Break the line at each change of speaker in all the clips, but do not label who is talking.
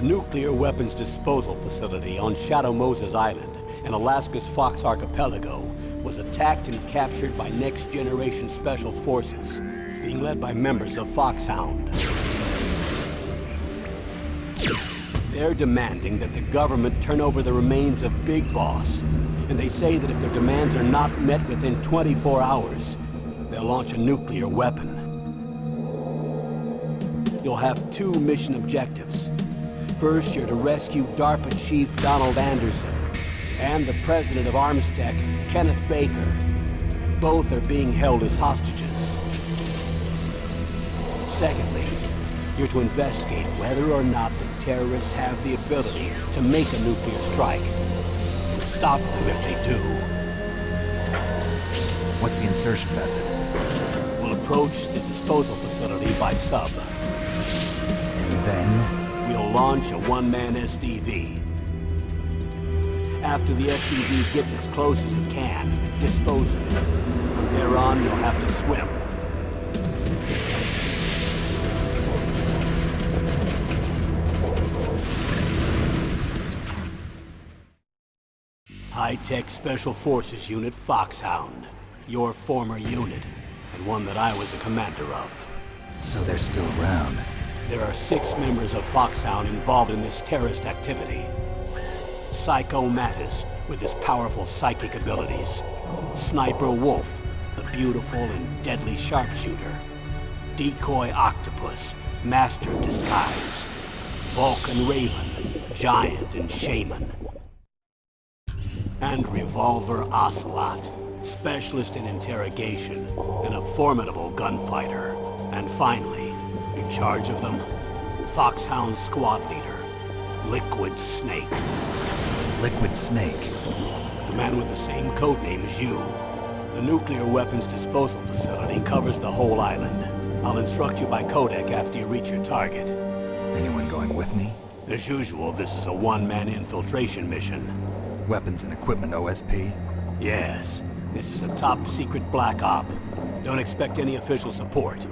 nuclear weapons disposal facility on Shadow Moses Island in Alaska's Fox Archipelago was attacked and captured by next-generation special forces, being led by members of Foxhound. They're demanding that the government turn over the remains of Big Boss, and they say that if their demands are not met within 24 hours, they'll launch a nuclear weapon. You'll have two mission objectives. First, you're to rescue DARPA Chief Donald Anderson and the president of Armstech, Kenneth Baker. Both are being held as hostages. Secondly, you're to investigate whether or not the terrorists have the ability to make a nuclear strike and stop them if they do.
What's the insertion method?
We'll approach the disposal facility by sub.
And then?
We'll launch a one-man SDV. After the SDV gets as close as it can, dispose of it. From there on, you'll have to swim. High-Tech Special Forces Unit Foxhound. Your former unit, and one that I was a commander of.
So they're still around.
There are 6 members of Foxhound involved in this terrorist activity. Psycho Mattis, with his powerful psychic abilities. Sniper Wolf, the beautiful and deadly sharpshooter. Decoy Octopus, master of disguise. Vulcan Raven, giant and shaman. And Revolver Ocelot, specialist in interrogation and a formidable gunfighter. And finally, in charge of them, Foxhound's squad leader, Liquid Snake.
Liquid Snake?
The man with the same codename as you. The nuclear weapons disposal facility covers the whole island. I'll instruct you by codec after you reach your target.
Anyone going with me?
As usual, this is a one-man infiltration mission.
Weapons and equipment OSP?
Yes. This is a top-secret black op. Don't expect any official support.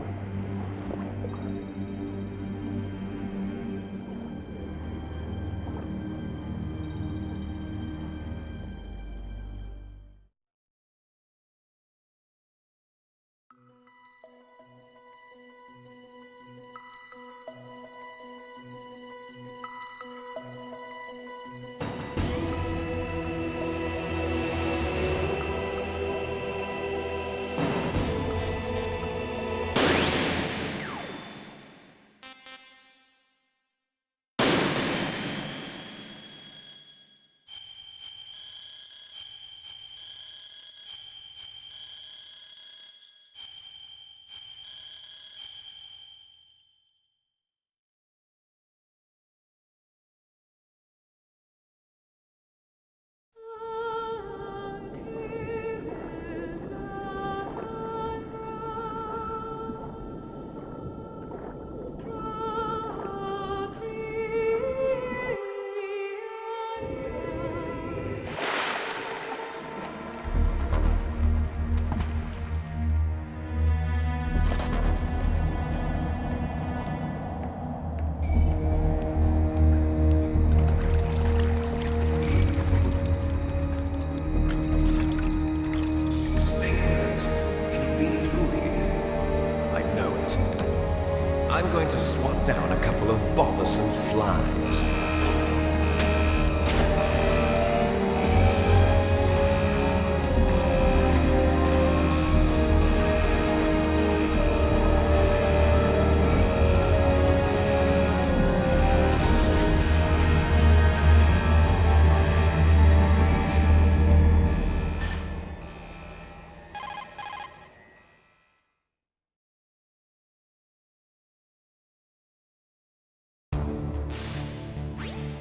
I'm going to swat down a couple of bothersome flies.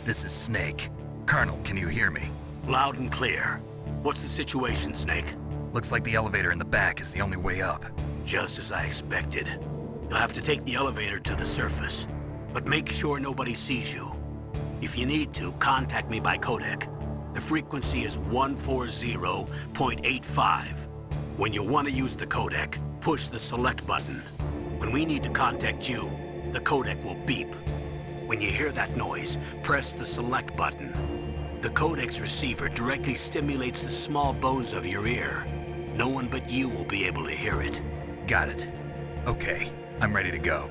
This is Snake. Colonel, can you hear me?
Loud and clear. What's the situation, Snake?
Looks like the elevator in the back is the only way up.
Just as I expected. You'll have to take the elevator to the surface. But make sure nobody sees you. If you need to, contact me by codec. The frequency is 140.85. When you want to use the codec, push the select button. When we need to contact you, the codec will beep. When you hear that noise, press the select button. The codex receiver directly stimulates the small bones of your ear. No one but you will be able to hear it.
Got it. Okay, I'm ready to go.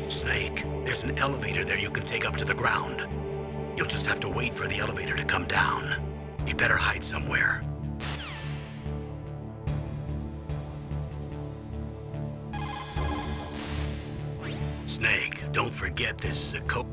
Snake, there's an elevator there you can take up to the ground. You'll just have to wait for the elevator to come down. You better hide somewhere. Snake, don't forget this is a code.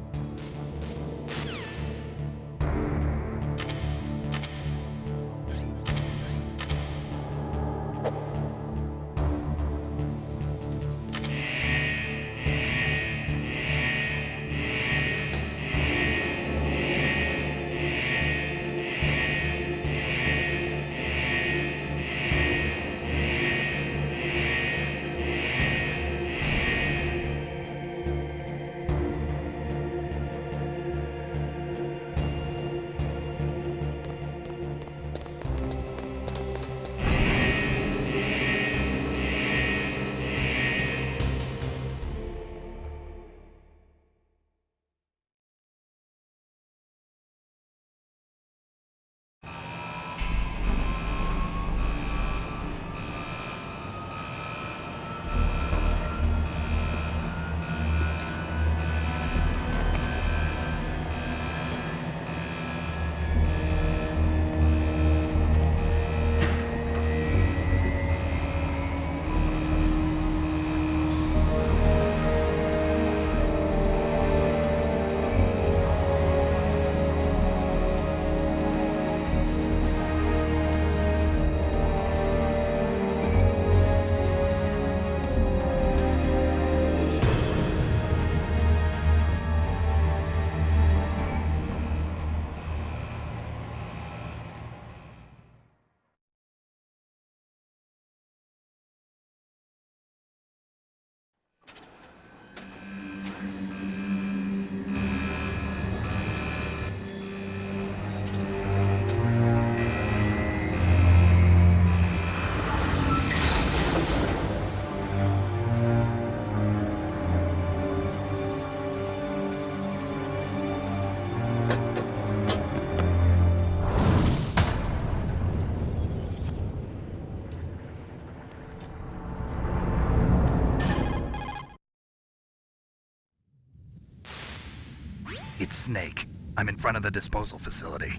It's Snake. I'm in front of the disposal facility.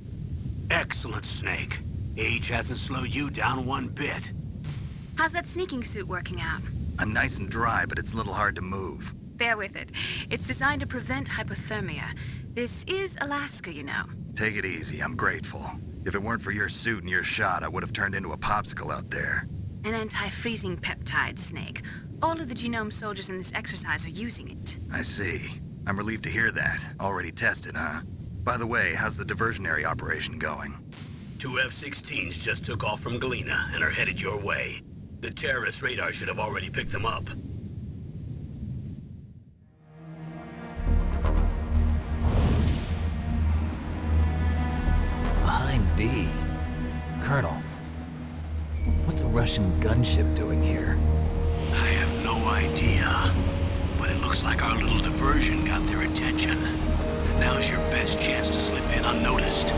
Excellent, Snake. Age hasn't slowed you down one bit.
How's that sneaking suit working out?
I'm nice and dry, but it's a little hard to move.
Bear with it. It's designed to prevent hypothermia. This is Alaska, you know.
Take it easy, I'm grateful. If it weren't for your suit and your shot, I would have turned into a popsicle out there.
An anti-freezing peptide, Snake. All of the genome soldiers in this exercise are using it.
I see. I'm relieved to hear that. Already tested, huh? By the way, how's the diversionary operation going?
2 F-16s just took off from Galena and are headed your way. The terrorist radar should have already picked them up.
Behind D. Colonel, what's a Russian gunship doing here?
I have no idea, but it looks like our little diversion got their attention. Now's your best chance to slip in unnoticed.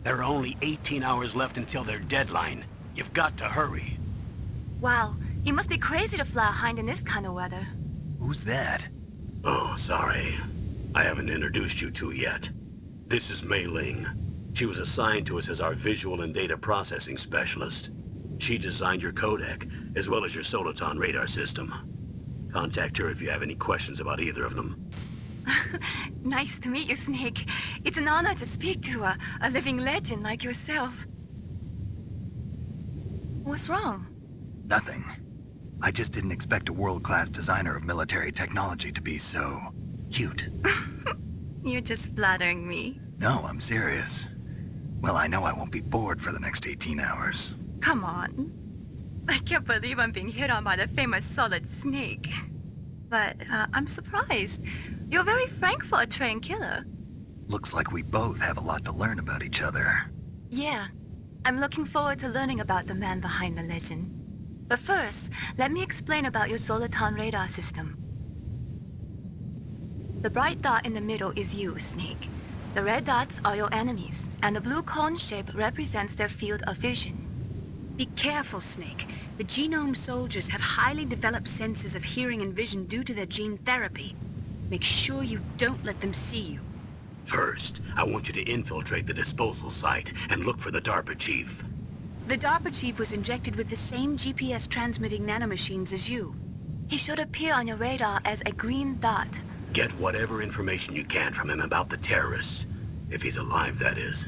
There are only 18 hours left until their deadline. You've got to hurry.
Wow, you must be crazy to fly a hind in this kind of weather.
Who's that?
Oh, sorry. I haven't introduced you to yet. This is Mei Ling. She was assigned to us as our visual and data processing specialist. She designed your codec, as well as your Soliton radar system. Contact her if you have any questions about either of them.
Nice to meet you, Snake. It's an honor to speak to a living legend like yourself. What's wrong?
Nothing. I just didn't expect a world-class designer of military technology to be so cute.
You're just flattering me.
No, I'm serious. Well, I know I won't be bored for the next 18 hours.
Come on. I can't believe I'm being hit on by the famous Solid Snake. But I'm surprised. You're very frank for a trained killer.
Looks like we both have a lot to learn about each other.
Yeah. I'm looking forward to learning about the man behind the legend. But first, let me explain about your Soliton radar system. The bright dot in the middle is you, Snake. The red dots are your enemies, and the blue cone shape represents their field of vision. Be careful, Snake. The genome soldiers have highly developed senses of hearing and vision due to their gene therapy. Make sure you don't let them see you.
First, I want you to infiltrate the disposal site and look for the DARPA chief.
The DARPA chief was injected with the same GPS transmitting nanomachines as you. He should appear on your radar as a green dot.
Get whatever information you can from him about the terrorists. If he's alive, that is.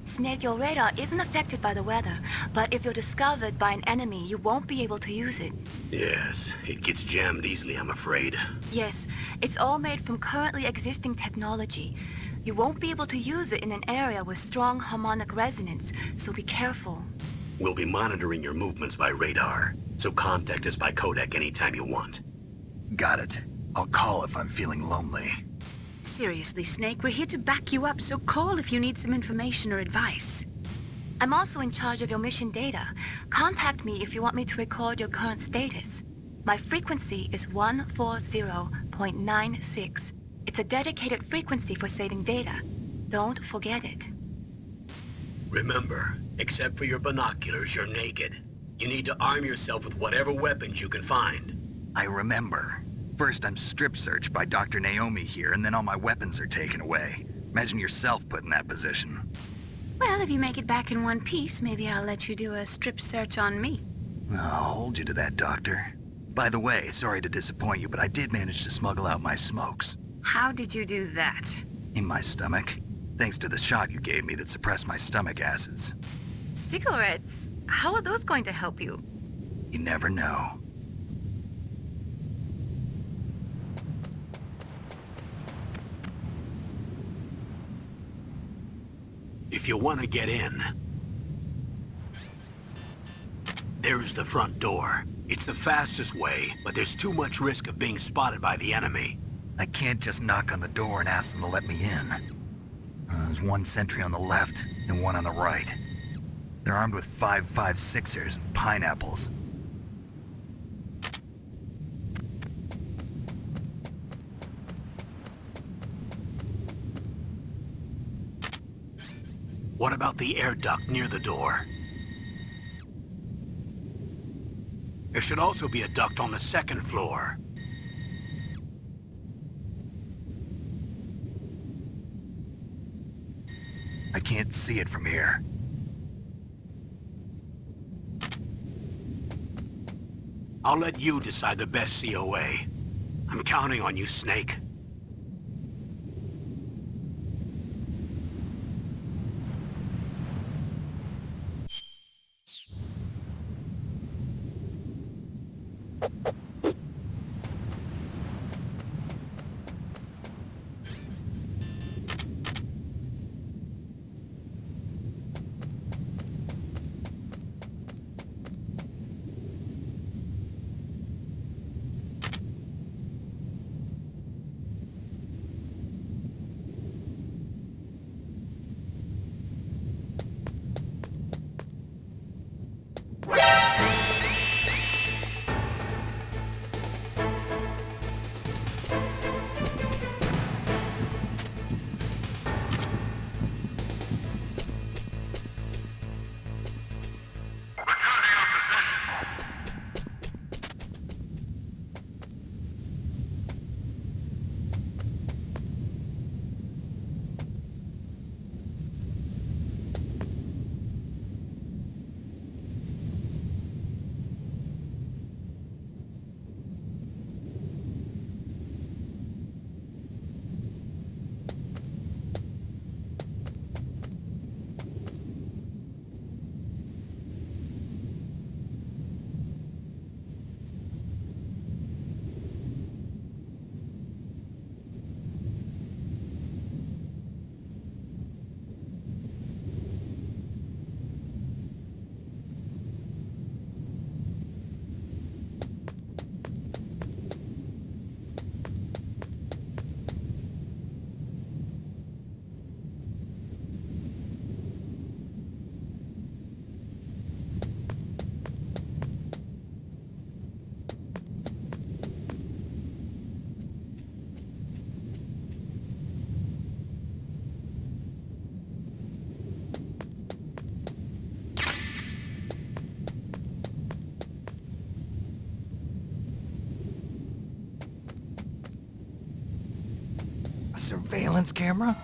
Snake, your radar isn't affected by the weather, but if you're discovered by an enemy, you won't be able to use it.
Yes, it gets jammed easily, I'm afraid.
Yes, it's all made from currently existing technology. You won't be able to use it in an area with strong harmonic resonance, so be careful.
We'll be monitoring your movements by radar, so contact us by codec anytime you want.
Got it. I'll call if I'm feeling lonely.
Seriously, Snake, we're here to back you up, so call if you need some information or advice. I'm also in charge of your mission data. Contact me if you want me to record your current status. My frequency is 140.96. It's a dedicated frequency for saving data. Don't forget it.
Remember, except for your binoculars, you're naked. You need to arm yourself with whatever weapons you can find.
I remember. First, I'm strip searched by Dr. Naomi here, and then all my weapons are taken away. Imagine yourself put in that position.
Well, if you make it back in one piece, maybe I'll let you do a strip search on me.
I'll hold you to that, Doctor. By the way, sorry to disappoint you, but I did manage to smuggle out my smokes.
How did you do that?
In my stomach. Thanks to the shot you gave me that suppressed my stomach acids.
Cigarettes? How are those going to help you?
You never know.
If you want to get in, There's the front door. It's the fastest way, but there's too much risk of being spotted by the enemy.
I can't just knock on the door and ask them to let me in. There's one sentry on the left and one on the right. They're armed with 5.56ers and pineapples.
What about the air duct near the door? There should also be a duct on the second floor.
I can't see it from here.
I'll let you decide the best COA. I'm counting on you, Snake.
A surveillance camera?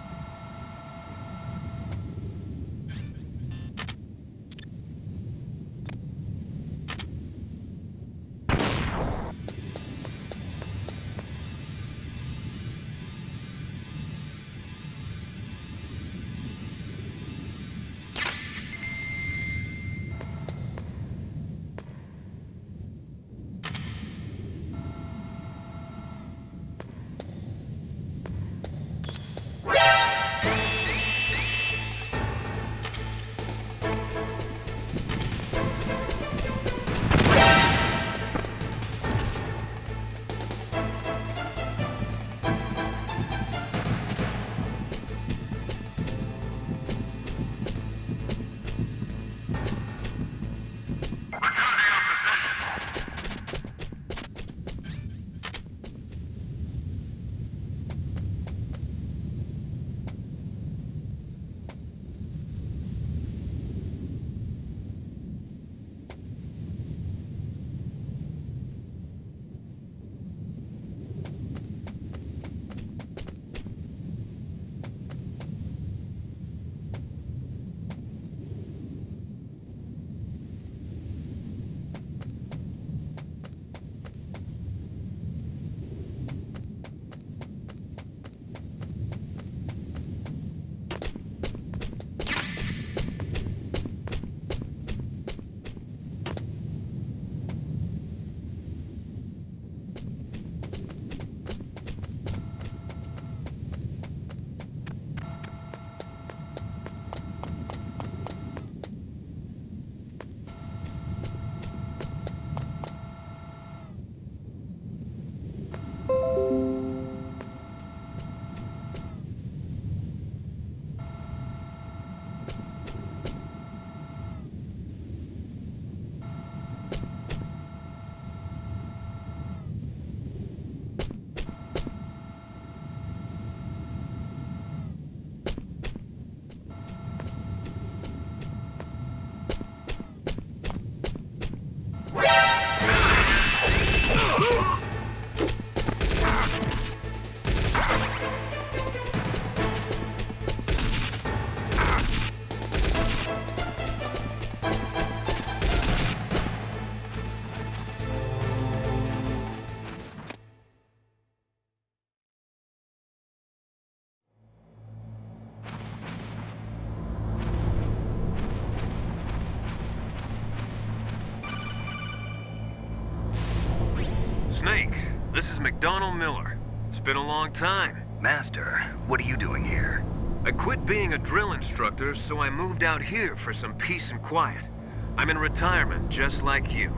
Snake, this is McDonald Miller. It's been a long time.
Master, what are you doing here?
I quit being a drill instructor, so I moved out here for some peace and quiet. I'm in retirement, just like you.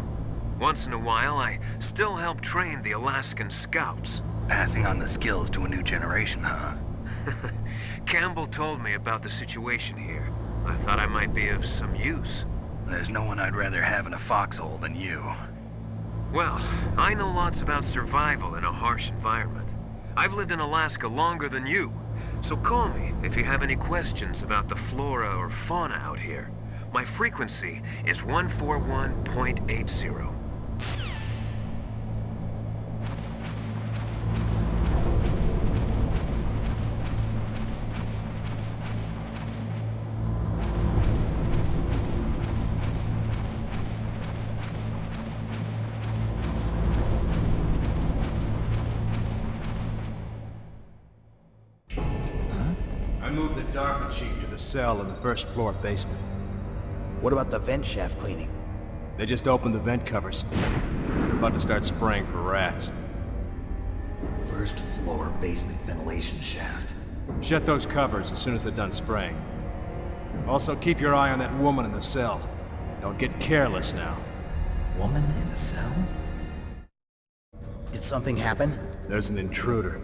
Once in a while, I still help train the Alaskan Scouts.
Passing on the skills to a new generation, huh?
Campbell told me about the situation here. I thought I might be of some use.
There's no one I'd rather have in a foxhole than you.
Well, I know lots about survival in a harsh environment. I've lived in Alaska longer than you, so call me if you have any questions about the flora or fauna out here. My frequency is 141.80.
I moved the Dark Machine to the cell in the first floor basement.
What about the vent shaft cleaning?
They just opened the vent covers. They're about to start spraying for rats.
First floor basement ventilation shaft.
Shut those covers as soon as they're done spraying. Also, keep your eye on that woman in the cell. Don't get careless now.
Woman in the cell?
Did something happen?
There's an intruder.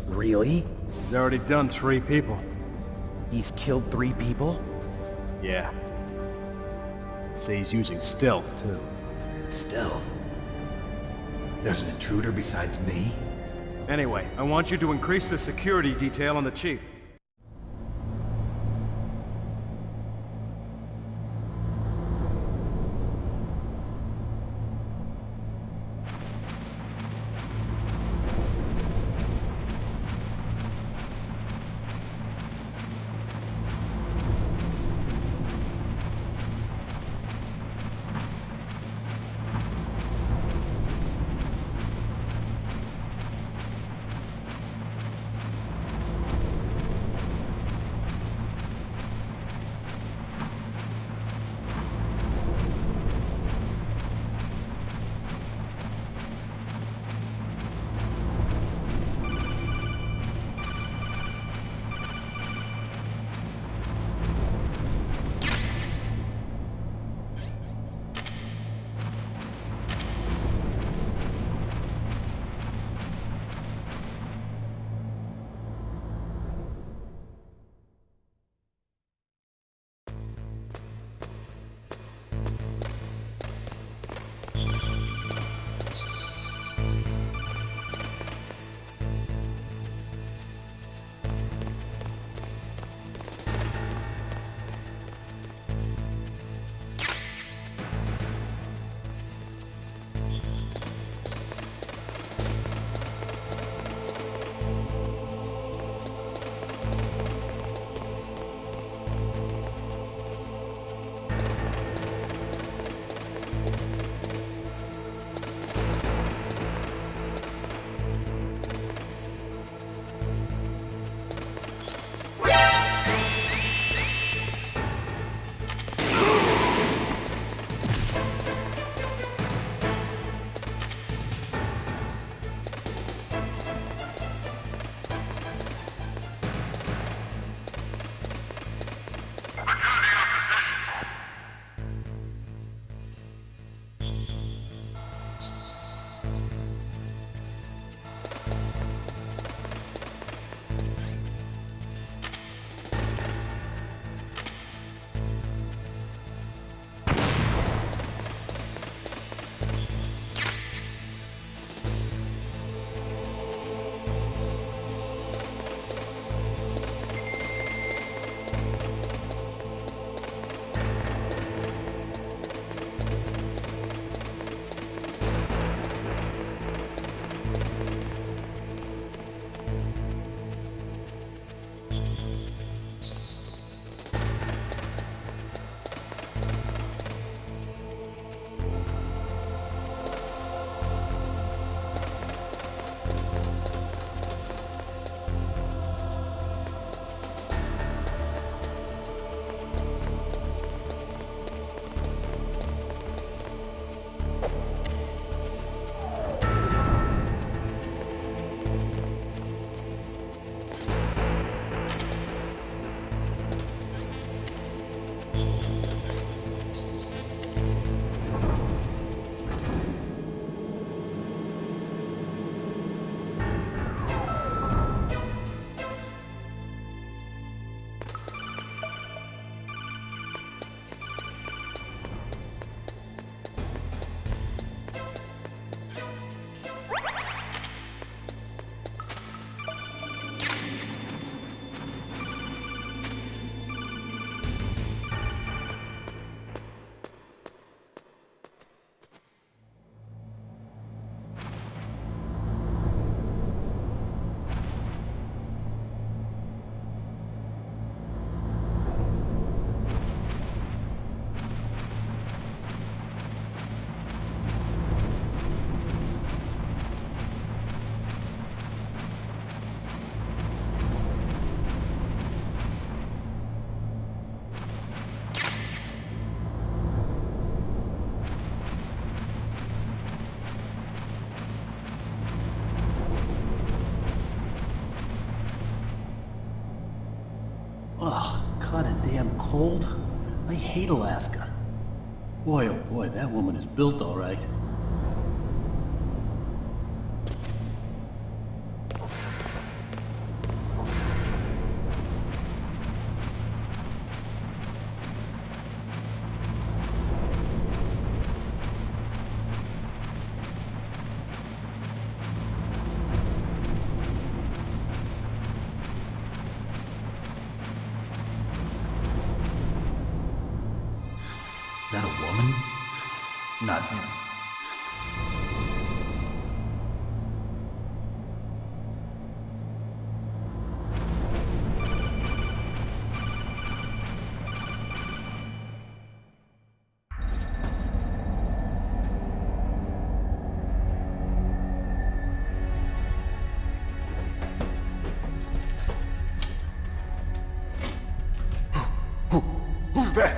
Really?
He's already done 3 people.
He's killed 3 people?
Yeah. Say he's using stealth, too.
Stealth? There's an intruder besides me?
Anyway, I want you to increase the security detail on the chief.
Ugh, kinda damn cold. I hate Alaska. Boy, oh boy, that woman is built all right.
Is that a woman? Not him.
Who's that?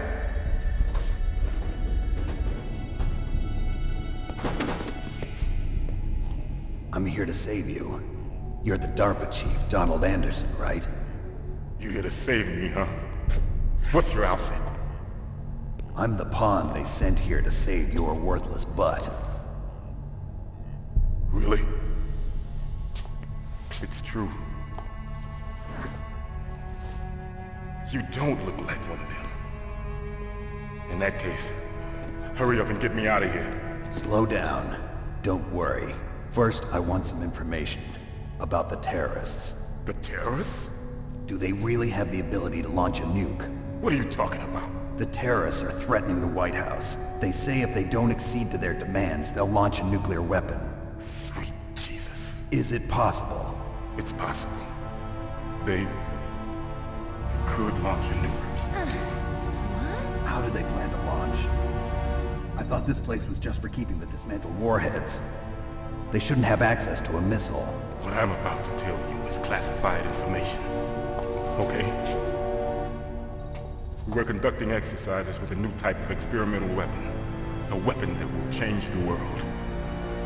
I'm here to save you. You're the DARPA chief, Donald Anderson, right?
You here to save me, huh? What's your outfit?
I'm the pawn they sent here to save your worthless butt.
Really? It's true. You don't look like one of them. In that case, hurry up and get me out of here.
Slow down. Don't worry. First, I want some information about the terrorists.
The terrorists?
Do they really have the ability to launch a nuke?
What are you talking about?
The terrorists are threatening the White House. They say if they don't accede to their demands, they'll launch a nuclear weapon.
Sweet Jesus.
Is it possible?
It's possible. They could launch a nuke.
How do they plan to launch? I thought this place was just for keeping the dismantled warheads. They shouldn't have access to a missile.
What I'm about to tell you is classified information. Okay? We were conducting exercises with a new type of experimental weapon. A weapon that will change the world.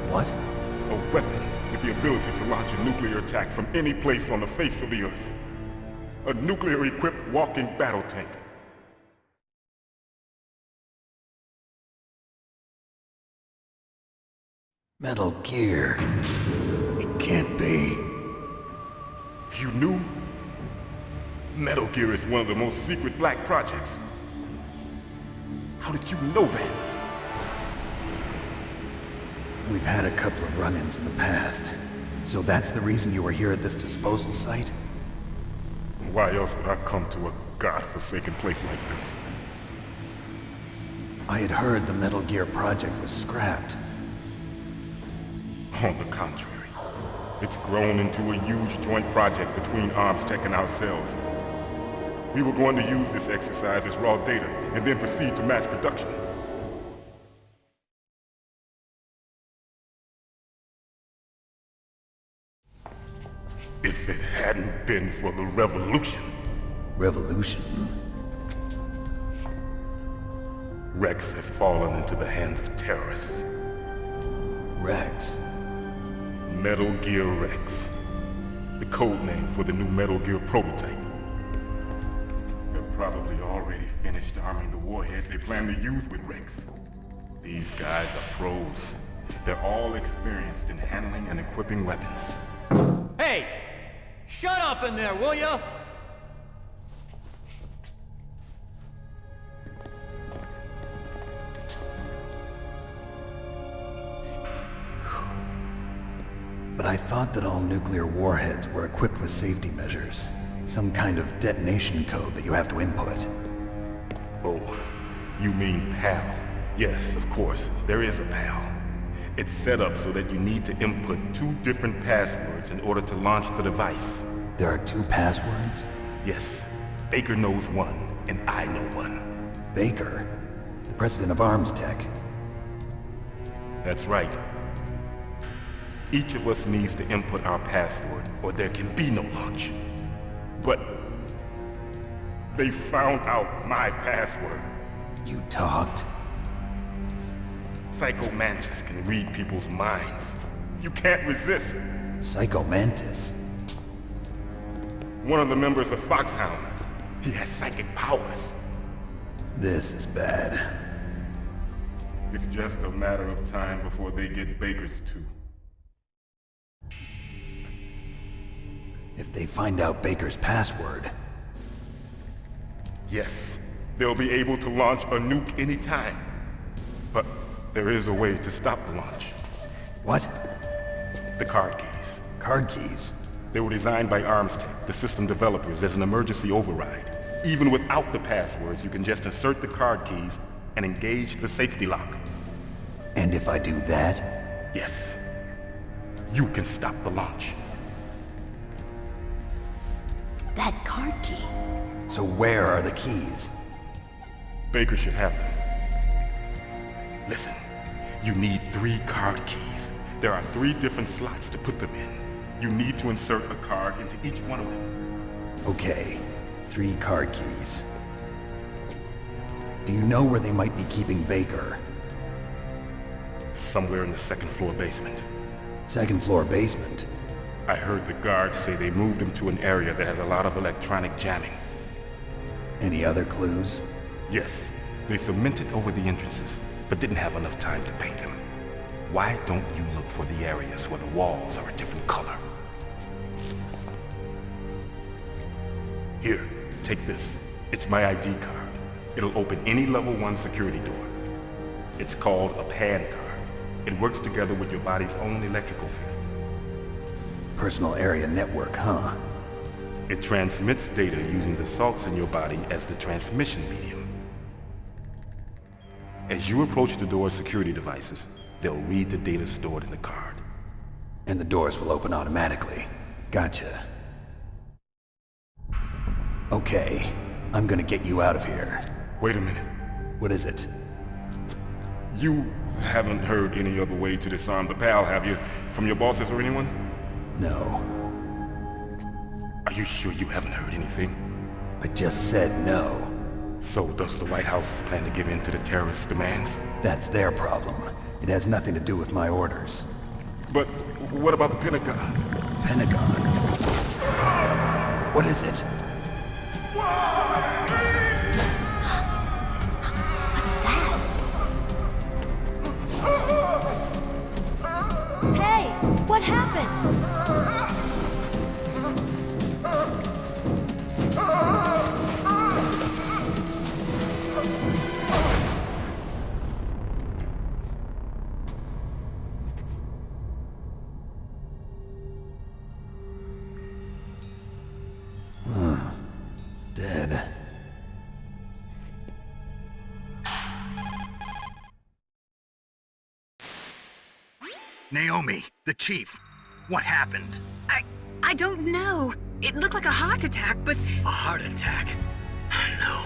What?
A weapon with the ability to launch a nuclear attack from any place on the face of the Earth. A nuclear-equipped walking battle tank.
Metal Gear. It can't be.
You knew? Metal Gear is one of the most secret black projects. How did you know that?
We've had a couple of run-ins in the past. So that's the reason you were here at this disposal site?
Why else would I come to a godforsaken place like this?
I had heard the Metal Gear project was scrapped.
On the contrary, it's grown into a huge joint project between ArmsTech and ourselves. We were going to use this exercise as raw data and then proceed to mass production. If it hadn't been for the revolution.
Revolution?
Rex has fallen into the hands of terrorists.
Rex?
Metal Gear Rex. The code name for the new Metal Gear prototype. They're probably already finished arming the warhead they plan to use with Rex. These guys are pros. They're all experienced in handling and equipping weapons.
Hey! Shut up in there, will ya?
But I thought that all nuclear warheads were equipped with safety measures. Some kind of detonation code that you have to input.
Oh, you mean PAL? Yes, of course, there is a PAL. It's set up so that you need to input 2 different passwords in order to launch the device.
There are 2 passwords?
Yes, Baker knows one, and I know one.
Baker? The president of ArmsTech?
That's right. Each of us needs to input our password, or there can be no launch. But they found out my password.
You talked?
Psycho Mantis can read people's minds. You can't resist.
Psycho Mantis?
One of the members of Foxhound. He has psychic powers.
This is bad.
It's just a matter of time before they get Baker's too.
If they find out Baker's password...
Yes, they'll be able to launch a nuke anytime. But there is a way to stop the launch.
What?
The card keys.
Card keys?
They were designed by Armstech, the system developers, as an emergency override. Even without the passwords, you can just insert the card keys and engage the safety lock.
And if I do that?
Yes. You can stop the launch.
That card key.
So where are the keys?
Baker should have them. Listen, you need 3 card keys. There are 3 different slots to put them in. You need to insert a card into each one of them.
Okay, 3 card keys. Do you know where they might be keeping Baker?
Somewhere in the 2nd floor basement.
2nd floor basement?
I heard the guards say they moved him to an area that has a lot of electronic jamming.
Any other clues?
Yes, they cemented over the entrances, but didn't have enough time to paint them. Why don't you look for the areas where the walls are a different color? Here, take this. It's my ID card. It'll open any level 1 security door. It's called a PAN card. It works together with your body's own electrical field.
Personal area network, huh?
It transmits data using the salts in your body as the transmission medium. As you approach the door's security devices, they'll read the data stored in the card.
And the doors will open automatically. Gotcha. Okay, I'm gonna get you out of here.
Wait a minute.
What is it?
You haven't heard any other way to disarm the PAL, have you? From your bosses or anyone?
No.
Are you sure you haven't heard anything?
I just said no.
So does the White House plan to give in to the terrorists' demands?
That's their problem. It has nothing to do with my orders.
But what about the Pentagon?
Pentagon? What is it?
Hey, what happened?
Dead.
Naomi, the chief. What happened?
I don't know. It looked like a heart attack, but...
A heart attack? No.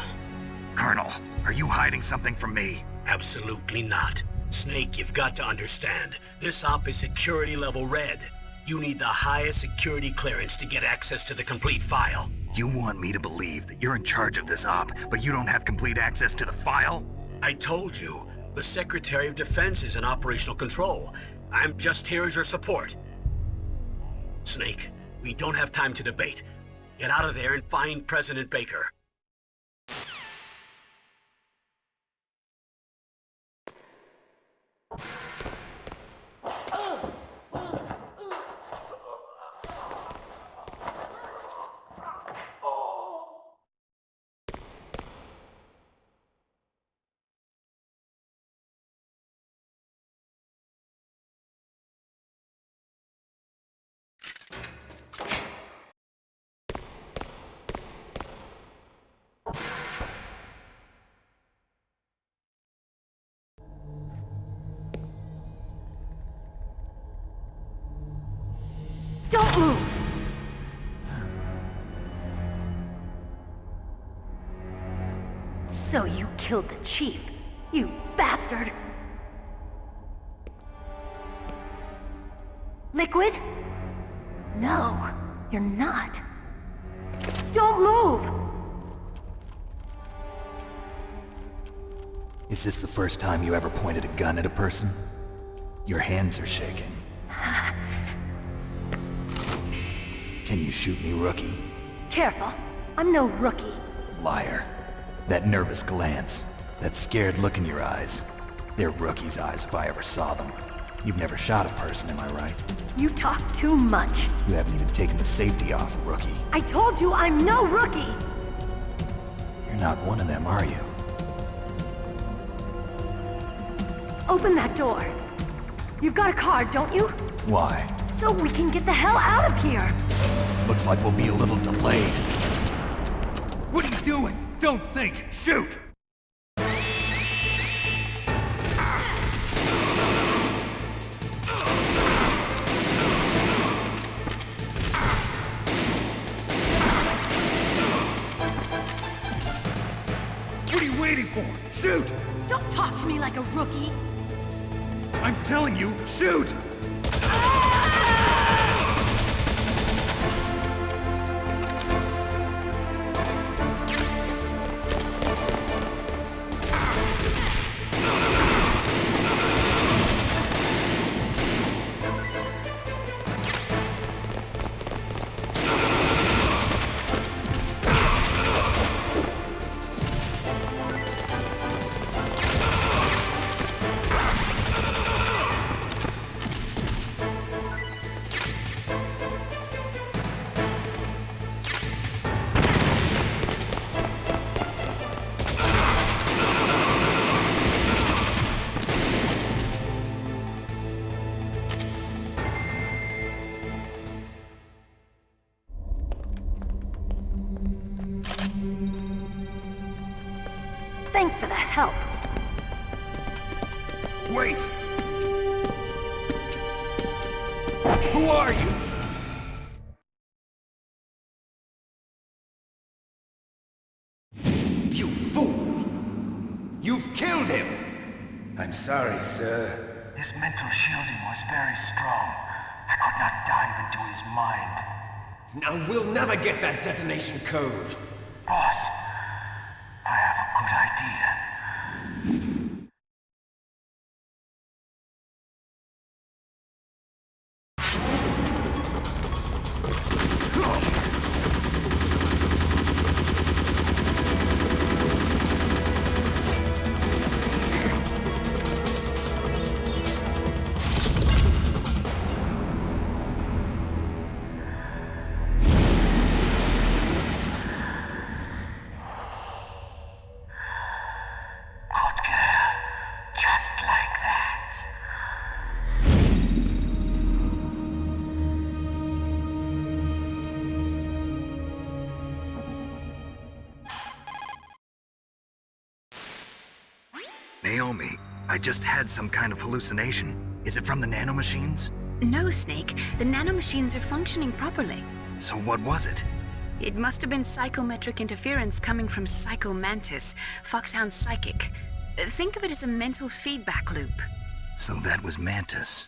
Colonel, are you hiding something from me?
Absolutely not. Snake, you've got to understand. This op is security level red. You need the highest security clearance to get access to the complete file.
You want me to believe that you're in charge of this op, but you don't have complete access to the file?
I told you, the Secretary of Defense is in operational control. I'm just here as your support. Snake, we don't have time to debate. Get out of there and find President Baker.
Don't move! So you killed the chief, you bastard! Liquid? No, you're not. Don't move!
Is this the first time you ever pointed a gun at a person? Your hands are shaking. Can you shoot me, rookie?
Careful, I'm no rookie.
Liar. That nervous glance, that scared look in your eyes. They're rookie's eyes if I ever saw them. You've never shot a person, am I right?
You talk too much.
You haven't even taken the safety off, rookie.
I told you I'm no rookie!
You're not one of them, are you?
Open that door. You've got a card, don't you?
Why?
So we can get the hell out of here!
Looks like we'll be a little delayed.
What are you doing? Don't think! Shoot! What are you waiting for? Shoot!
Don't talk to me like a rookie.
I'm telling you, shoot!
Thanks for the help.
Wait! Who are you? You fool! You've killed him!
I'm sorry, sir. His mental shielding was very strong. I could not dive into his mind.
Now we'll never get that detonation code.
Boss, I have a good idea.
Naomi, I just had some kind of hallucination. Is it from the nanomachines?
No, Snake. The nanomachines are functioning properly.
So what was it?
It must have been psychometric interference coming from Psycho Mantis, Foxhound's psychic. Think of it as a mental feedback loop.
So that was Mantis.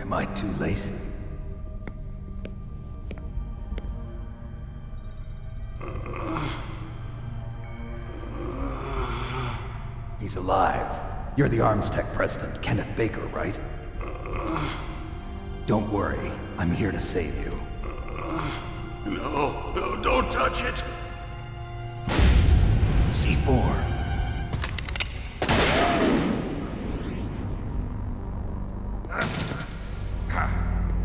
Am I too late? He's alive. You're the Arms Tech president, Kenneth Baker, right? Don't worry. I'm here to save you.
No, don't touch it!
C4.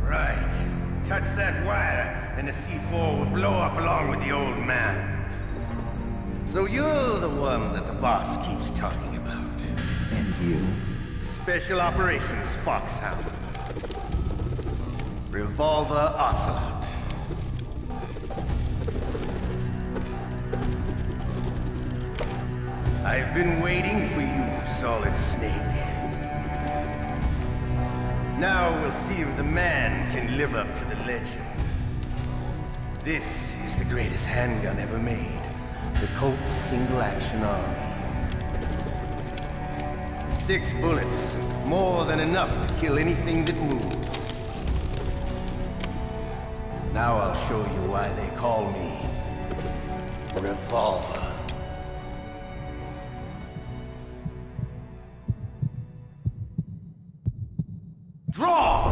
Right. Touch that wire, and the C4 will blow up along with the old man. So you're the one that the boss keeps talking about.
And you?
Special Operations Foxhound. Revolver Ocelot. I've been waiting for you, Solid Snake. Now we'll see if the man can live up to the legend. This is the greatest handgun ever made. The Colt Single Action Army. 6 bullets, more than enough to kill anything that moves. Now I'll show you why they call me Revolver. Draw!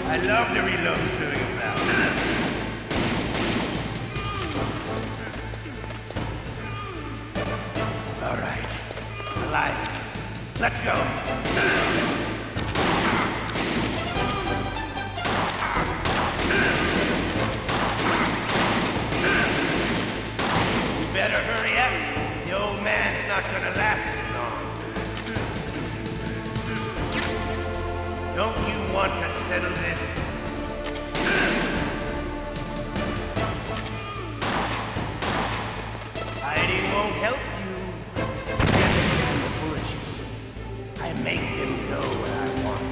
I love the reload doing about. All right. Alive. Let's go. You better hurry up. The old man's not gonna last too long. Don't you want to settle this? Hiding won't help you. You understand the bullets you see? I make them go where I want.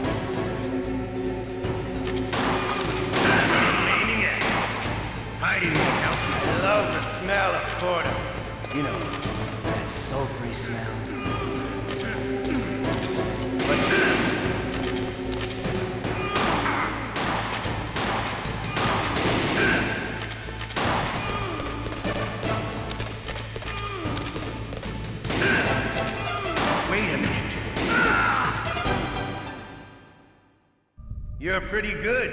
Remaining in. Hiding won't help you. I love the smell of Porter. You know, that sulfury smell. But you're pretty good.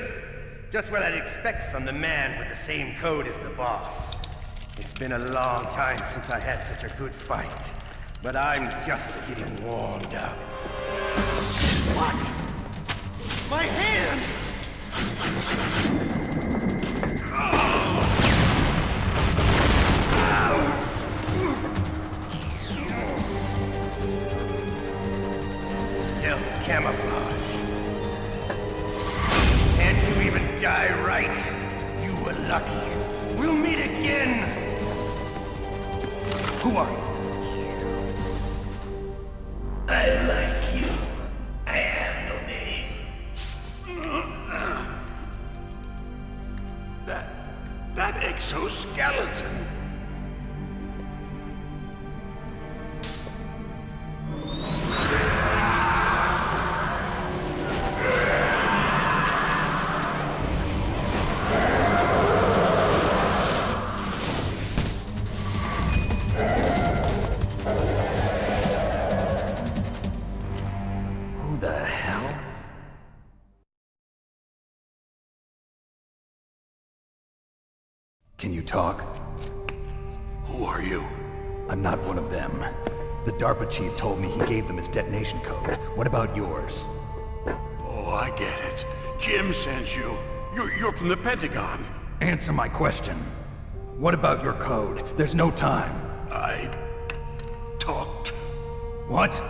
Just what I'd expect from the man with the same code as the boss. It's been a long time since I had such a good fight, but I'm just getting warmed up. What? My hand! Stealth camouflage. Can't you even die right? You were lucky. We'll meet again! Who are you? I like you. I have no name.
That exoskeleton.
Can you talk?
Who are you?
I'm not one of them. The DARPA chief told me he gave them his detonation code. What about yours?
Oh, I get it. Jim sent you. You're from the Pentagon.
Answer my question. What about your code? There's no time.
I talked.
What?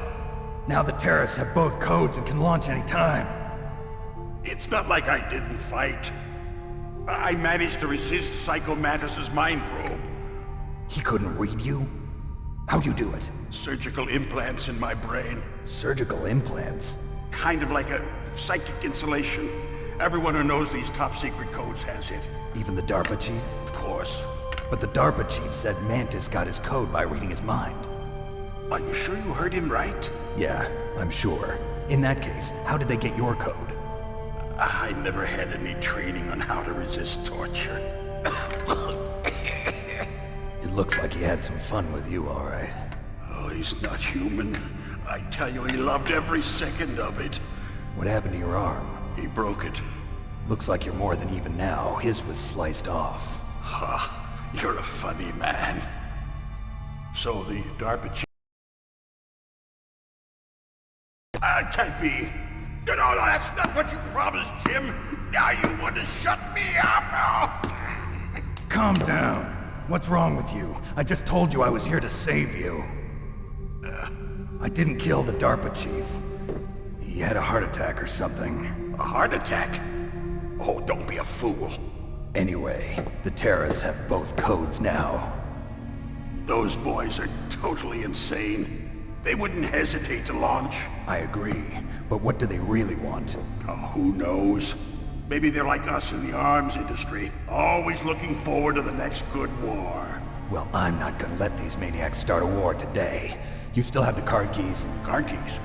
Now the terrorists have both codes and can launch any time.
It's not like I didn't fight. I managed to resist Psycho Mantis's mind probe.
He couldn't read you? How'd you do it?
Surgical implants in my brain.
Surgical implants?
Kind of like a psychic insulation. Everyone who knows these top-secret codes has it.
Even the DARPA chief?
Of course.
But the DARPA chief said Mantis got his code by reading his mind.
Are you sure you heard him right?
Yeah, I'm sure. In that case, how did they get your code?
I never had any training on how to resist torture.
It looks like he had some fun with you, all right.
Oh, he's not human. I tell you, he loved every second of it.
What happened to your arm?
He broke it.
Looks like you're more than even now. His was sliced off.
Ha, you're a funny man. So the DARPA chief... Can't be. No, that's not what you promised, Jim. Now you want to shut me up?
Calm down. What's wrong with you? I just told you I was here to save you. I didn't kill the DARPA chief. He had a heart attack or something.
A heart attack? Oh, don't be a fool.
Anyway, the terrorists have both codes now.
Those boys are totally insane. They wouldn't hesitate to launch.
I agree, but what do they really want?
Oh, who knows? Maybe they're like us in the arms industry, always looking forward to the next good war.
Well, I'm not gonna let these maniacs start a war today. You still have the card keys?
Card keys?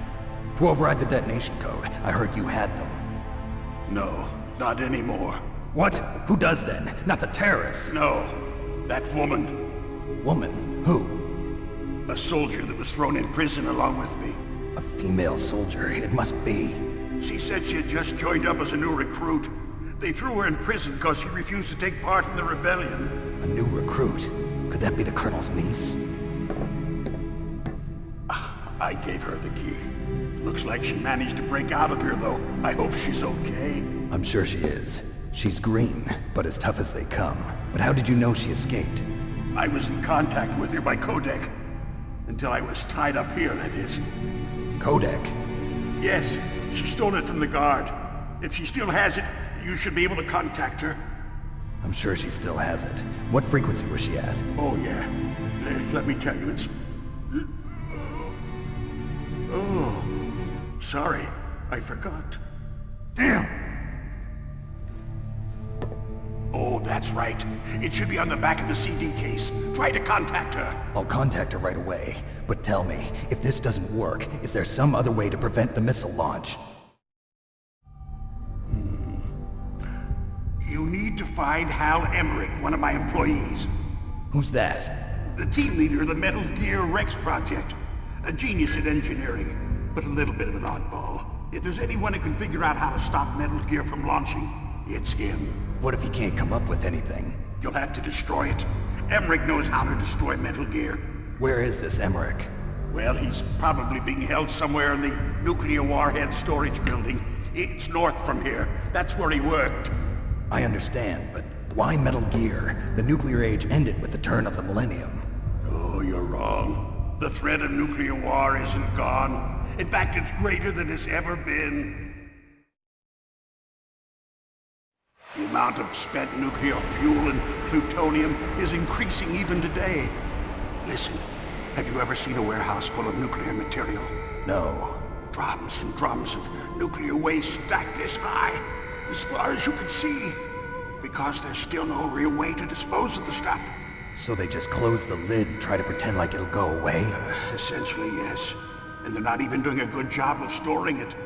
To override the detonation code. I heard you had them.
No, not anymore.
What? Who does then? Not the terrorists?
No, that woman.
Woman? Who?
A soldier that was thrown in prison along with me.
A female soldier, it must be.
She said she had just joined up as a new recruit. They threw her in prison because she refused to take part in the rebellion.
A new recruit? Could that be the Colonel's niece?
I gave her the key. Looks like she managed to break out of here, though. I hope she's okay.
I'm sure she is. She's green, but as tough as they come. But how did you know she escaped?
I was in contact with her by codec. Until I was tied up here, that is.
Codec?
Yes, she stole it from the guard. If she still has it, you should be able to contact her.
I'm sure she still has it. What frequency was she at?
Oh, yeah. Let me tell you, it's... Oh, sorry. I forgot.
Damn!
Oh, that's right. It should be on the back of the CD case. Try to contact her.
I'll contact her right away. But tell me, if this doesn't work, is there some other way to prevent the missile launch?
You need to find Hal Emmerich, one of my employees.
Who's that?
The team leader of the Metal Gear Rex project. A genius at engineering, but a little bit of an oddball. If there's anyone who can figure out how to stop Metal Gear from launching, it's him.
What if he can't come up with anything?
You'll have to destroy it. Emmerich knows how to destroy Metal Gear.
Where is this Emmerich?
Well, he's probably being held somewhere in the nuclear warhead storage building. It's north from here. That's where he worked.
I understand, but why Metal Gear? The nuclear age ended with the turn of the millennium.
Oh, you're wrong. The threat of nuclear war isn't gone. In fact, it's greater than it's ever been. The amount of spent nuclear fuel and plutonium is increasing even today. Listen, have you ever seen a warehouse full of nuclear material?
No.
Drums and drums of nuclear waste stacked this high, as far as you can see, because there's still no real way to dispose of the stuff.
So they just close the lid and try to pretend like it'll go away?
Essentially, yes. And they're not even doing a good job of storing it.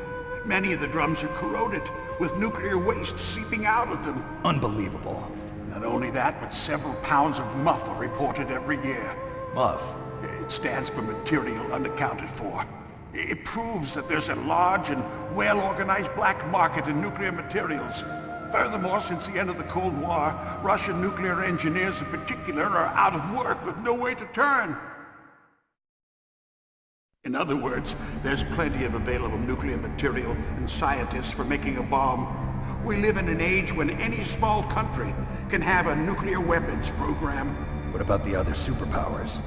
Many of the drums are corroded, with nuclear waste seeping out of them.
Unbelievable.
Not only that, but several pounds of MUF are reported every year.
MUF?
It stands for material unaccounted for. It proves that there's a large and well-organized black market in nuclear materials. Furthermore, since the end of the Cold War, Russian nuclear engineers in particular are out of work with no way to turn. In other words, there's plenty of available nuclear material and scientists for making a bomb. We live in an age when any small country can have a nuclear weapons program.
What about the other superpowers?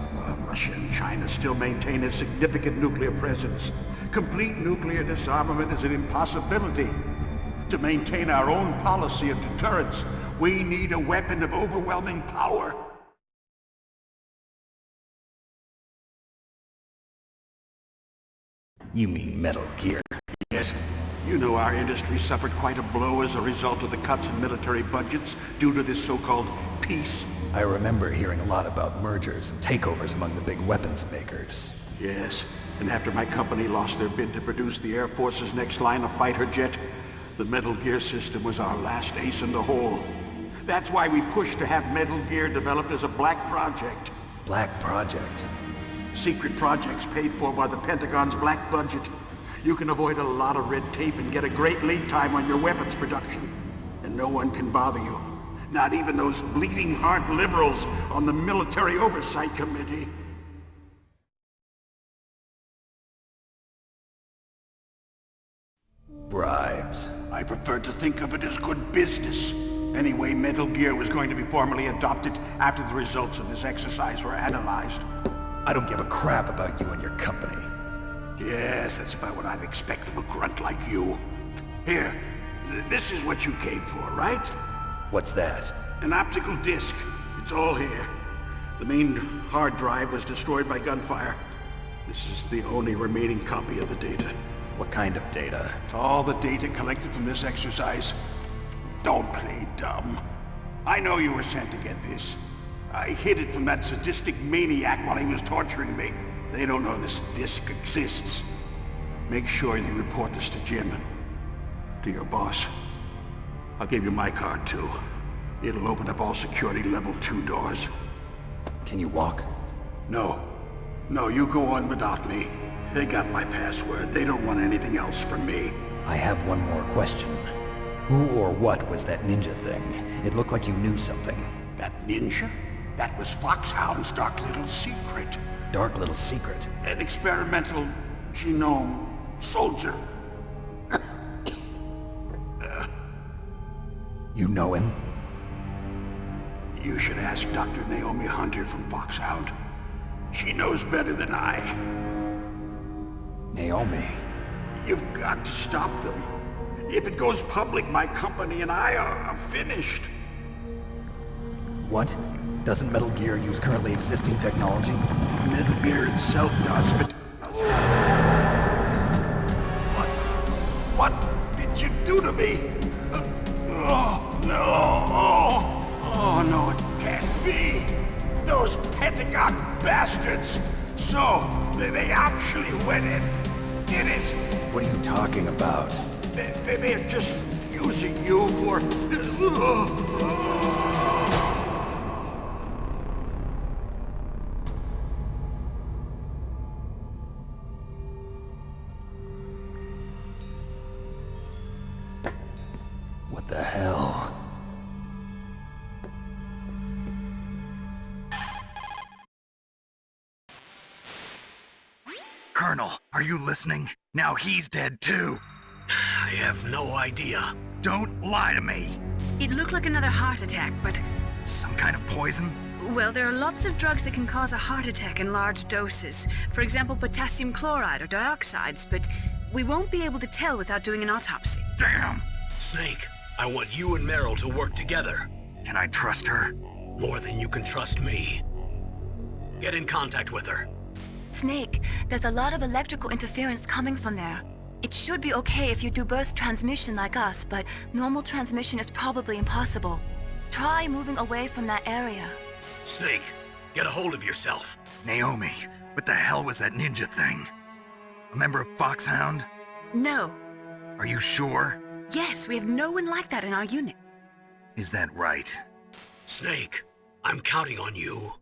Russia and China still maintain a significant nuclear presence. Complete nuclear disarmament is an impossibility. To maintain our own policy of deterrence, we need a weapon of overwhelming power.
You mean Metal Gear.
Yes. You know our industry suffered quite a blow as a result of the cuts in military budgets due to this so-called peace.
I remember hearing a lot about mergers and takeovers among the big weapons makers.
Yes, and after my company lost their bid to produce the Air Force's next line of fighter jet, the Metal Gear system was our last ace in the hole. That's why we pushed to have Metal Gear developed as a black project.
Black project?
Secret projects paid for by the Pentagon's black budget. You can avoid a lot of red tape and get a great lead time on your weapons production. And no one can bother you. Not even those bleeding heart liberals on the Military Oversight Committee.
Bribes.
I prefer to think of it as good business. Anyway, Metal Gear was going to be formally adopted after the results of this exercise were analyzed.
I don't give a crap about you and your company.
Yes, that's about what I'd expect from a grunt like you. Here, this is what you came for, right?
What's that?
An optical disc. It's all here. The main hard drive was destroyed by gunfire. This is the only remaining copy of the data.
What kind of data?
All the data collected from this exercise. Don't play dumb. I know you were sent to get this. I hid it from that sadistic maniac while he was torturing me. They don't know this disc exists. Make sure you report this to Jim. To your boss. I'll give you my card too. It'll open up all security level 2 doors.
Can you walk?
No. No, you go on without me. They got my password. They don't want anything else from me.
I have one more question. Who or what was that ninja thing? It looked like you knew something.
That ninja? That was Foxhound's dark little secret.
Dark little secret?
An experimental genome soldier.
You know him?
You should ask Dr. Naomi Hunter from Foxhound. She knows better than I.
Naomi?
You've got to stop them. If it goes public, my company and I are finished.
What? Doesn't Metal Gear use currently existing technology?
Metal Gear itself does, but... What did you do to me? Oh, no. Oh, no, it can't be. Those Pentagon bastards. So, they actually went and did it.
What are you talking about?
They're just using you for...
What the hell?
Colonel, are you listening? Now he's dead too.
I have no idea.
Don't lie to me.
It looked like another heart attack, but...
Some kind of poison?
Well, there are lots of drugs that can cause a heart attack in large doses. For example, potassium chloride or dioxides, but we won't be able to tell without doing an autopsy.
Damn!
Snake, I want you and Meryl to work together.
Can I trust her?
More than you can trust me. Get in contact with her.
Snake, there's a lot of electrical interference coming from there. It should be okay if you do burst transmission like us, but normal transmission is probably impossible. Try moving away from that area.
Snake, get a hold of yourself.
Naomi, what the hell was that ninja thing? A member of Foxhound?
No.
Are you sure?
Yes, we have no one like that in our unit.
Is that right?
Snake, I'm counting on you.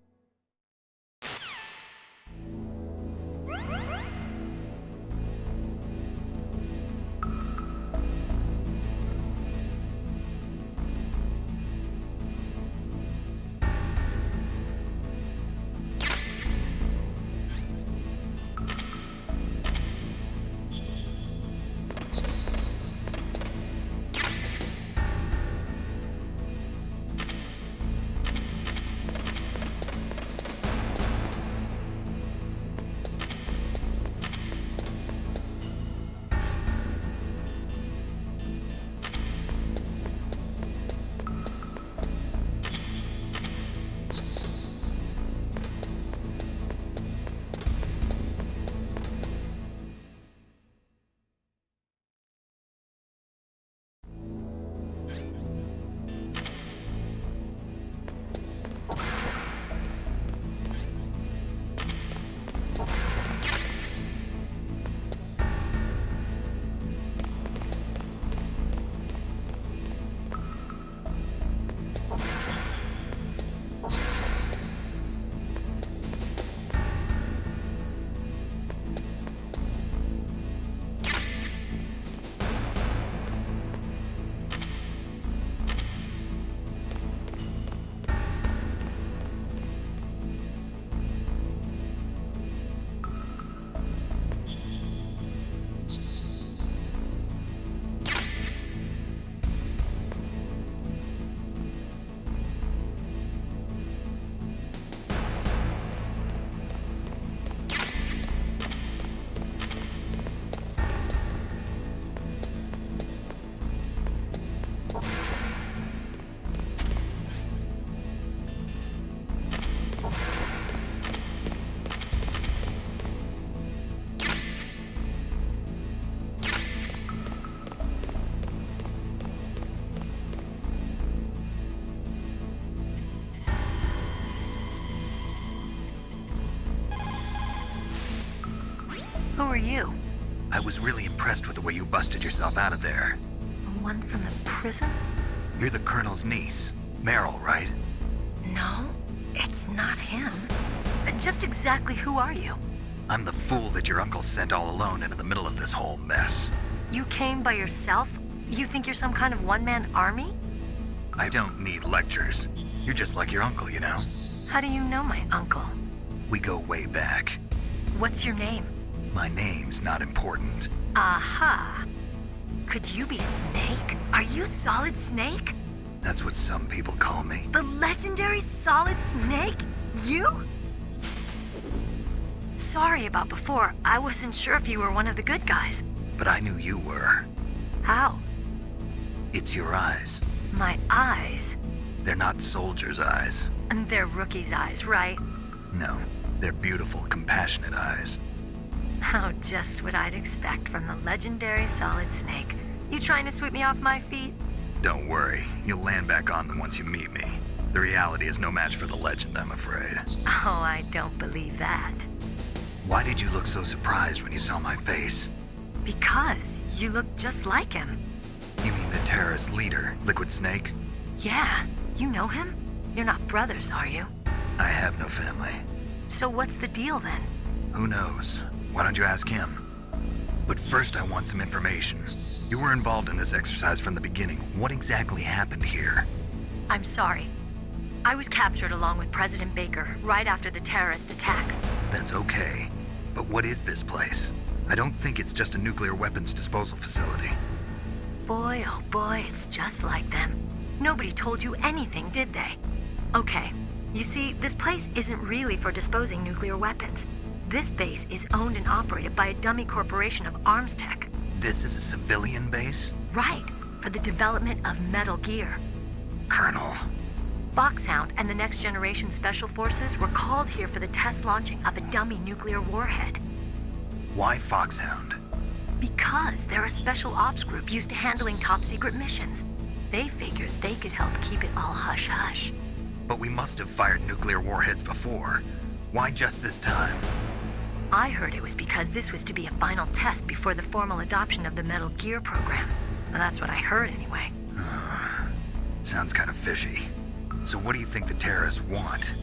you?
I was really impressed with the way you busted yourself out of there.
The one from the prison?
You're the Colonel's niece, Meryl, right?
No, it's not him. Just exactly who are you?
I'm the fool that your uncle sent all alone into the middle of this whole mess.
You came by yourself? You think you're some kind of one-man army?
I don't need lectures. You're just like your uncle, you know?
How do you know my uncle?
We go way back.
What's your name?
My name's not important.
Aha. Could you be Snake? Are you Solid Snake?
That's what some people call me.
The legendary Solid Snake? You? Sorry about before. I wasn't sure if you were one of the good guys.
But I knew you were.
How?
It's your eyes.
My eyes?
They're not soldiers' eyes.
And they're rookies' eyes, right?
No, they're beautiful, compassionate eyes.
Oh, just what I'd expect from the legendary Solid Snake. You trying to sweep me off my feet?
Don't worry, you'll land back on them once you meet me. The reality is no match for the legend, I'm afraid.
Oh, I don't believe that.
Why did you look so surprised when you saw my face?
Because you look just like him.
You mean the terrorist leader, Liquid Snake?
Yeah, you know him? You're not brothers, are you?
I have no family.
So what's the deal then?
Who knows? Why don't you ask him? But first I want some information. You were involved in this exercise from the beginning. What exactly happened here?
I'm sorry. I was captured along with President Baker right after the terrorist attack.
That's okay. But what is this place? I don't think it's just a nuclear weapons disposal facility.
Boy, oh boy, it's just like them. Nobody told you anything, did they? Okay, you see, this place isn't really for disposing nuclear weapons. This base is owned and operated by a dummy corporation of arms tech.
This is a civilian base?
Right, for the development of Metal Gear.
Colonel.
Foxhound and the Next Generation Special Forces were called here for the test launching of a dummy nuclear warhead.
Why Foxhound?
Because they're a special ops group used to handling top-secret missions. They figured they could help keep it all hush-hush.
But we must have fired nuclear warheads before. Why just this time?
I heard it was because this was to be a final test before the formal adoption of the Metal Gear program. Well, that's what I heard anyway.
Sounds kind of fishy. So what do you think the terrorists want?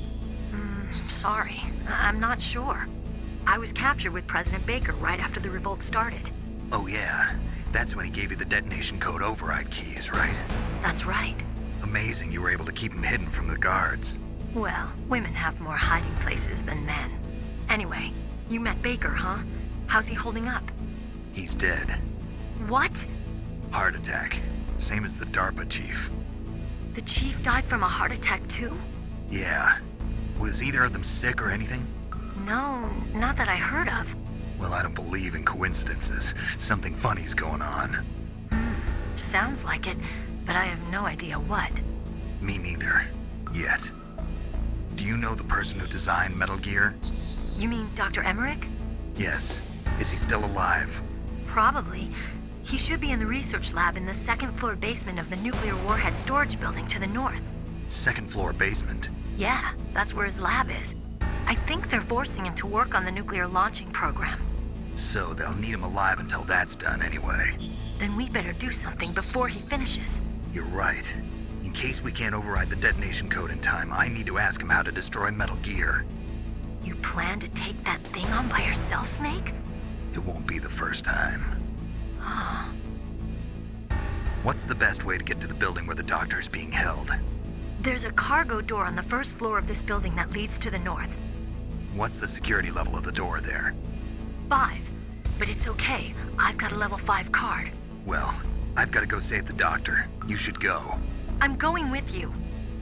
Sorry. I'm not sure. I was captured with President Baker right after the revolt started.
Oh yeah, that's when he gave you the detonation code override keys, right?
That's right.
Amazing you were able to keep him hidden from the guards.
Well, women have more hiding places than men. Anyway, you met Baker, huh? How's he holding up?
He's dead.
What?
Heart attack. Same as the DARPA chief.
The chief died from a heart attack too?
Yeah. Was either of them sick or anything?
No, not that I heard of.
Well, I don't believe in coincidences. Something funny's going on.
Sounds like it, but I have no idea what.
Me neither. Yet. Do you know the person who designed Metal Gear?
You mean Dr. Emmerich?
Yes. Is he still alive?
Probably. He should be in the research lab in the second-floor basement of the nuclear warhead storage building to the north.
Second-floor basement?
Yeah, that's where his lab is. I think they're forcing him to work on the nuclear launching program.
So they'll need him alive until that's done anyway.
Then we better do something before he finishes.
You're right. In case we can't override the detonation code in time, I need to ask him how to destroy Metal Gear.
You plan to take that thing on by yourself, Snake?
It won't be the first time. What's the best way to get to the building where the doctor is being held?
There's a cargo door on the first floor of this building that leads to the north.
What's the security level of the door there?
5. But it's okay. I've got a level 5 card.
Well, I've got to go save the doctor. You should go.
I'm going with you.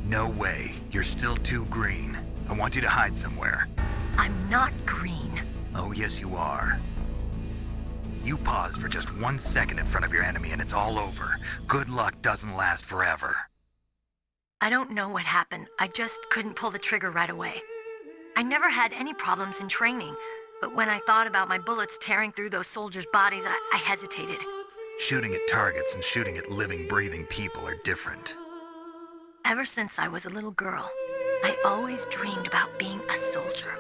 No way. You're still too green. I want you to hide somewhere.
I'm not green.
Oh, yes you are. You pause for just 1 second in front of your enemy and it's all over. Good luck doesn't last forever.
I don't know what happened. I just couldn't pull the trigger right away. I never had any problems in training, but when I thought about my bullets tearing through those soldiers' bodies, I hesitated.
Shooting at targets and shooting at living, breathing people are different.
Ever since I was a little girl, I always dreamed about being a soldier.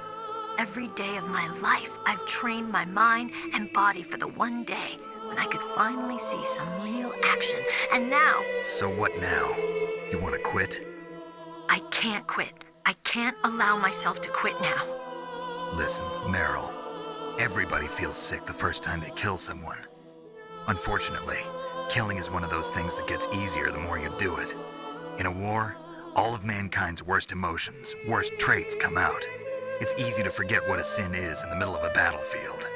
Every day of my life, I've trained my mind and body for the one day when I could finally see some real action. And now...
So what now? You want to quit?
I can't quit. I can't allow myself to quit now.
Listen, Meryl. Everybody feels sick the first time they kill someone. Unfortunately, killing is one of those things that gets easier the more you do it. In a war, all of mankind's worst emotions, worst traits come out. It's easy to forget what a sin is in the middle of a battlefield.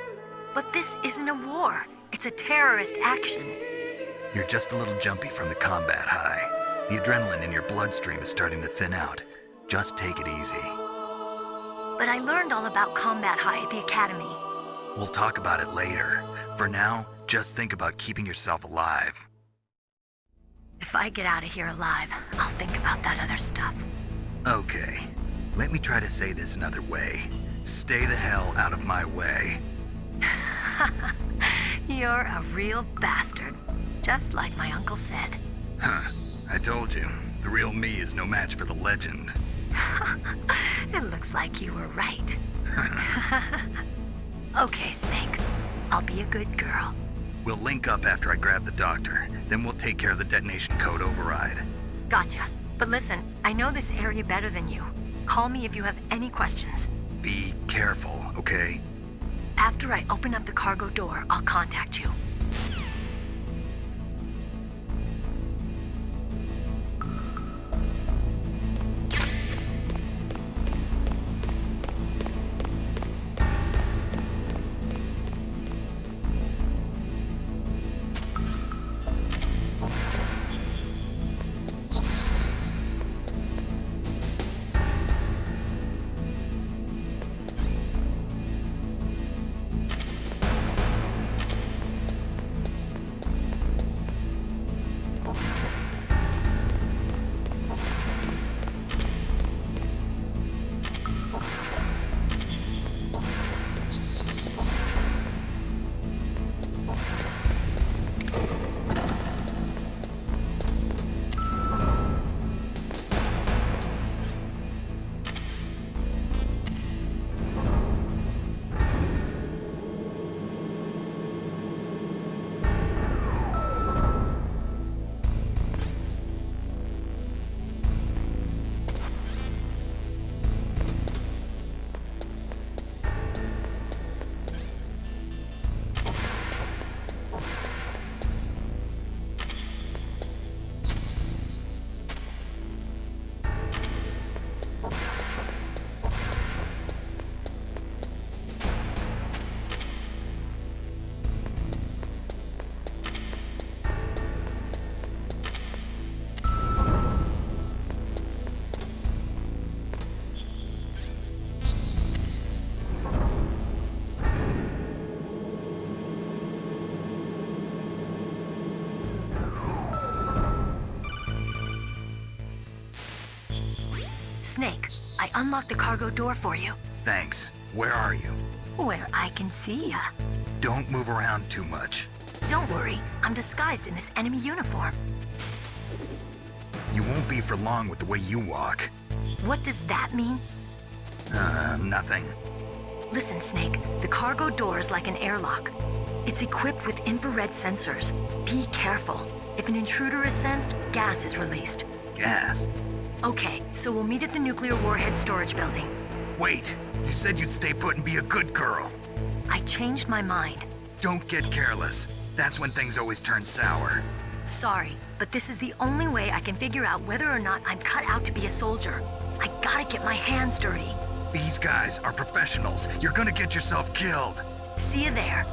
But this isn't a war. It's a terrorist action.
You're just a little jumpy from the combat high. The adrenaline in your bloodstream is starting to thin out. Just take it easy.
But I learned all about combat high at the academy.
We'll talk about it later. For now, just think about keeping yourself alive.
If I get out of here alive, I'll think about that other stuff.
Okay. Let me try to say this another way. Stay the hell out of my way.
You're a real bastard. Just like my uncle said.
Huh. I told you. The real me is no match for the legend.
It looks like you were right. Okay, Snake. I'll be a good girl.
We'll link up after I grab the doctor. Then we'll take care of the detonation code override.
Gotcha. But listen, I know this area better than you. Call me if you have any questions.
Be careful, okay?
After I open up the cargo door, I'll contact you. Snake, I unlocked the cargo door for you.
Thanks. Where are you?
Where I can see ya.
Don't move around too much.
Don't worry, I'm disguised in this enemy uniform.
You won't be for long with the way you walk.
What does that mean?
Nothing.
Listen, Snake, the cargo door is like an airlock. It's equipped with infrared sensors. Be careful. If an intruder is sensed, gas is released.
Gas?
Okay, so we'll meet at the nuclear warhead storage building.
Wait, you said you'd stay put and be a good girl.
I changed my mind.
Don't get careless. That's when things always turn sour.
Sorry, but this is the only way I can figure out whether or not I'm cut out to be a soldier. I gotta get my hands dirty.
These guys are professionals. You're gonna get yourself killed.
See you there.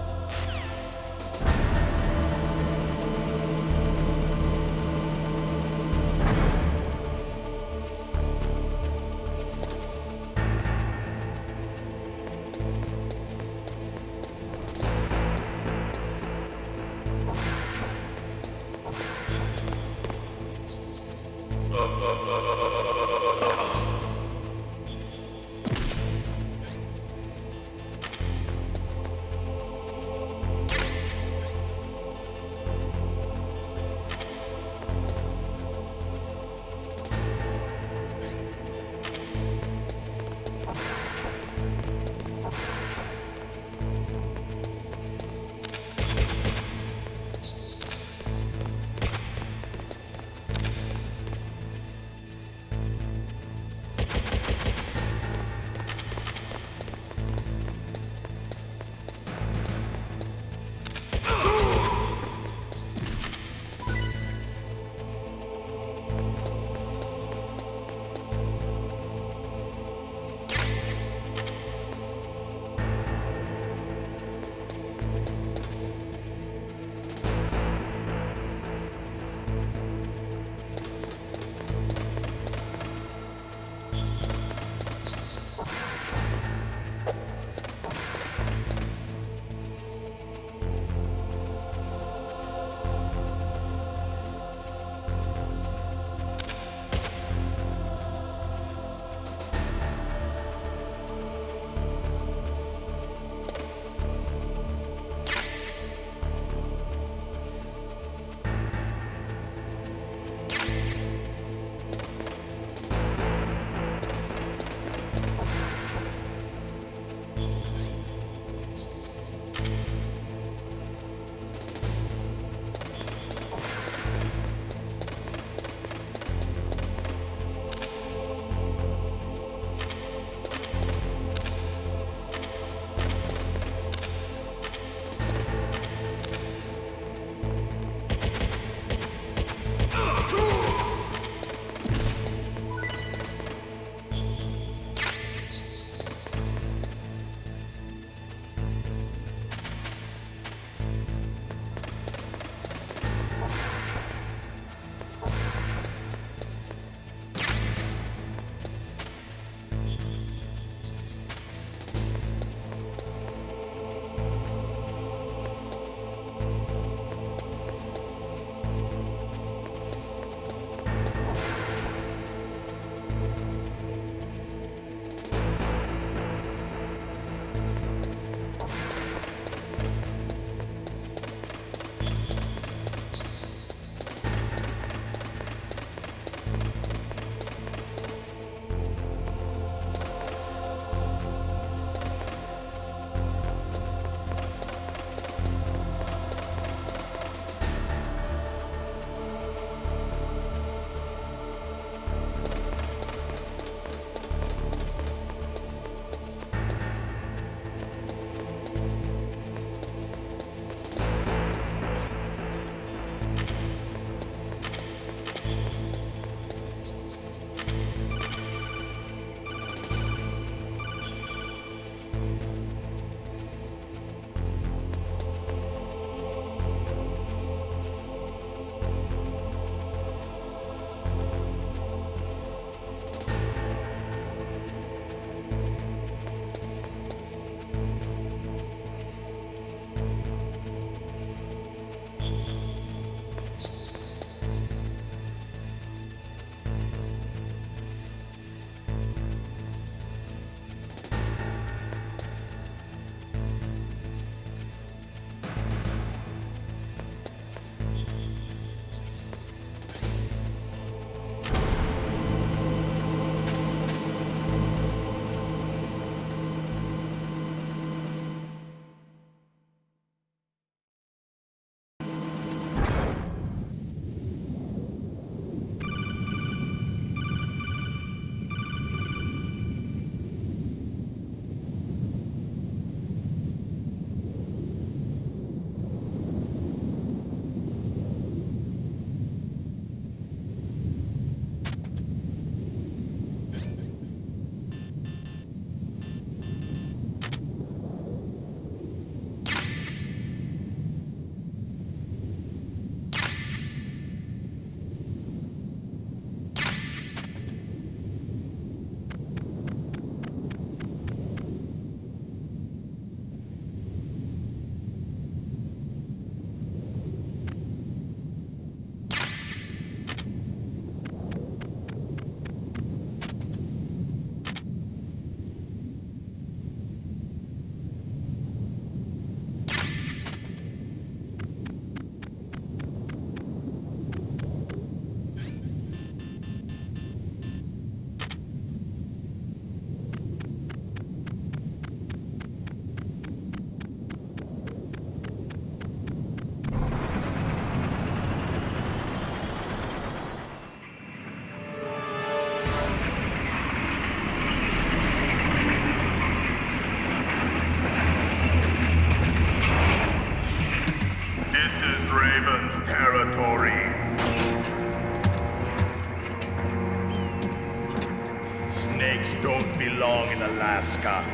Snakes don't belong in Alaska.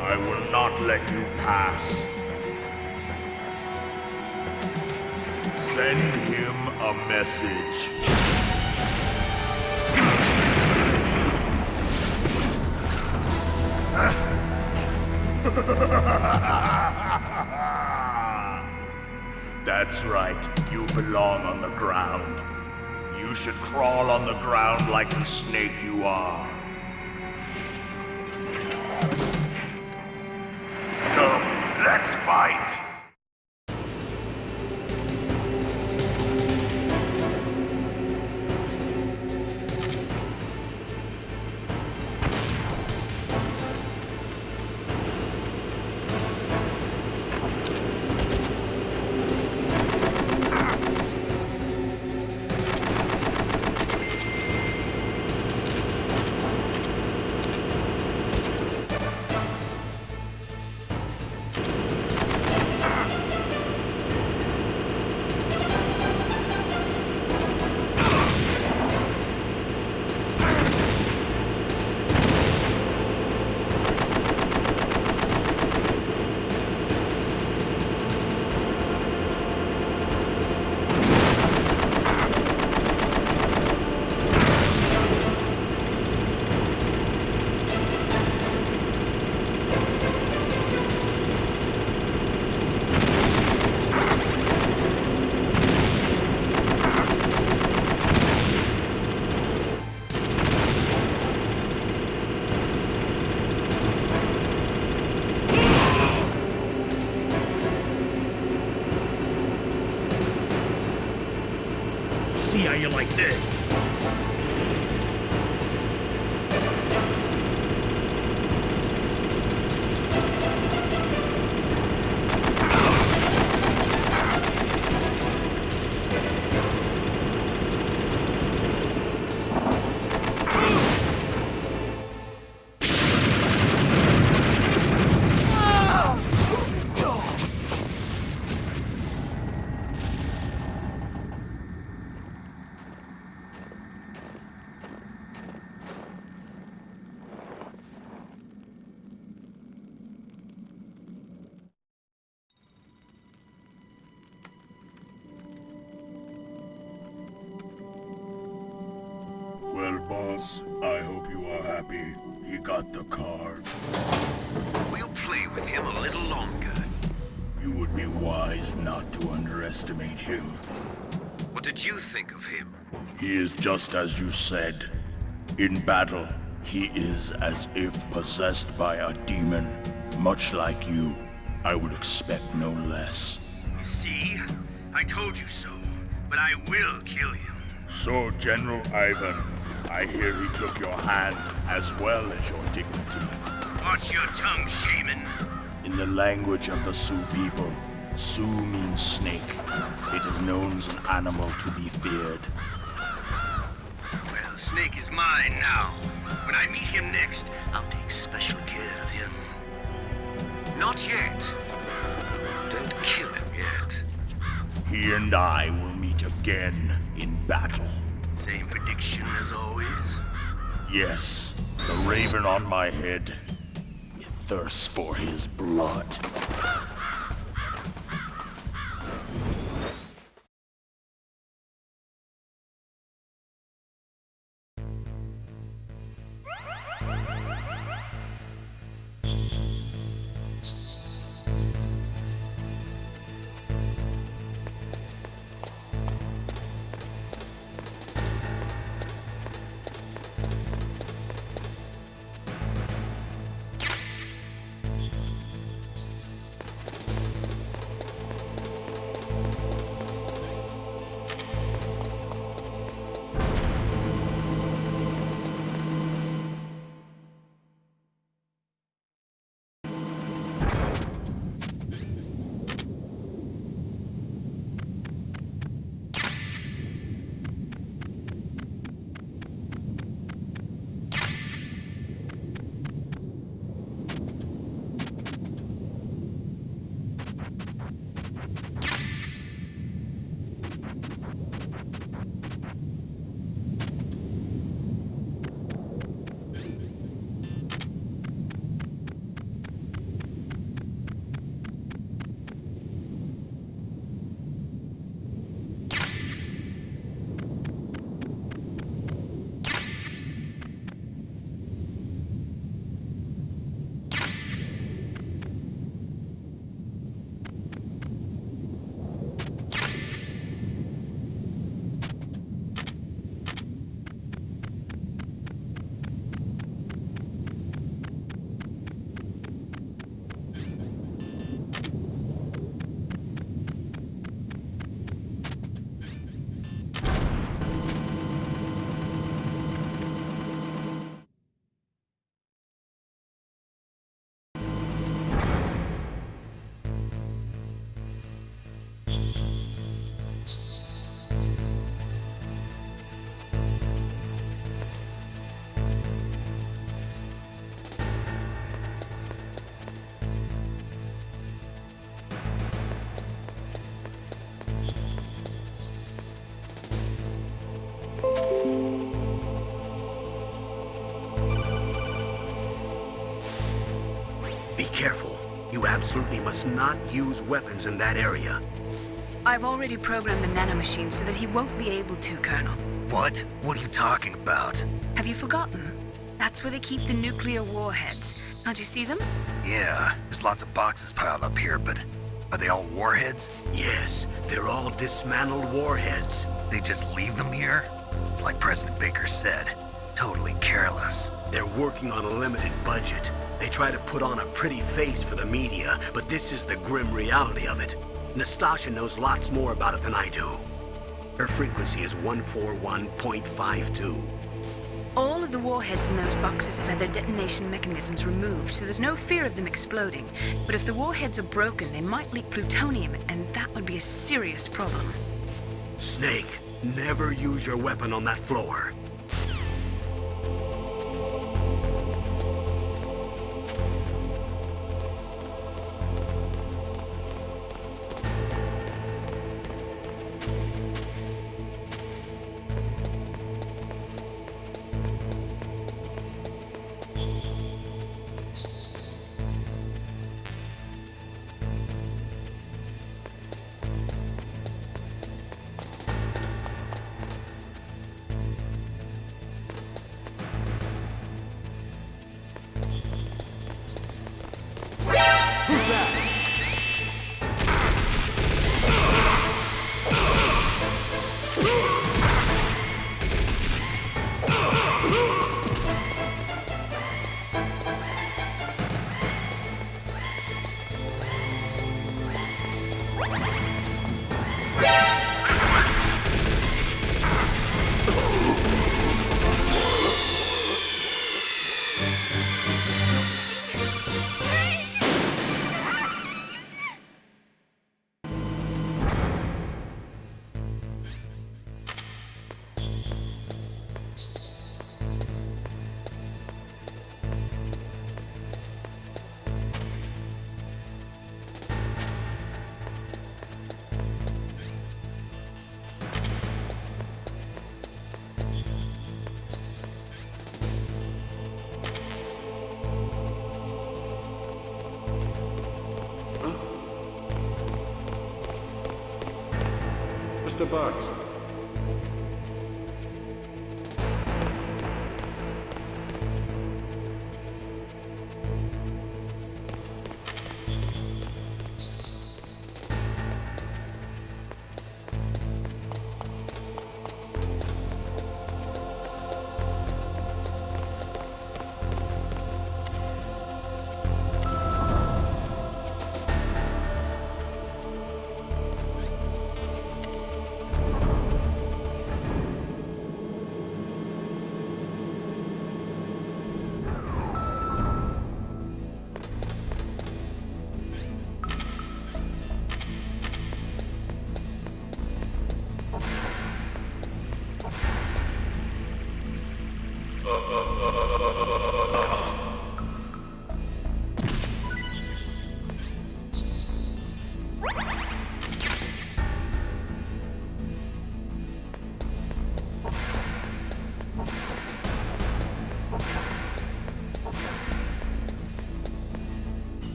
I will not let you pass. Send him a message. That's right, you belong on the ground. You should crawl on the ground like the snake you are. Come, let's fight! See how you like this. Well, boss, I hope you are happy. He got the card.
We'll play with him a little longer.
You would be wise not to underestimate him.
What did you think of him?
He is just as you said. In battle, he is as if possessed by a demon. Much like you, I would expect no less.
See? I told you so. But I will kill him.
So, General Ivan, I hear he took your hand as well as your dignity.
Watch your tongue, shaman.
In the language of the Sioux people, Sioux means snake. It is known as an animal to be feared.
Well, Snake is mine now. When I meet him next, I'll take special care of him.
Not yet. Don't kill him yet.
He and I will meet again in battle.
Same prediction as always?
Yes, the raven on my head. It thirsts for his blood.
absolutely must not use weapons in that area.
I've already programmed the nanomachine so that he won't be able to, Colonel.
What? What are you talking about?
Have you forgotten? That's where they keep the nuclear warheads. Can't you see them?
Yeah, there's lots of boxes piled up here, but are they all warheads?
Yes, they're all dismantled warheads.
They just leave them here? It's like President Baker said, totally careless.
They're working on a limited budget. They try to put on a pretty face for the media, but this is the grim reality of it. Nastasha knows lots more about it than I do. Her frequency is 141.52.
All of the warheads in those boxes have had their detonation mechanisms removed, so there's no fear of them exploding. But if the warheads are broken, they might leak plutonium, and that would be a serious problem.
Snake, never use your weapon on that floor.
Mr. Bugs.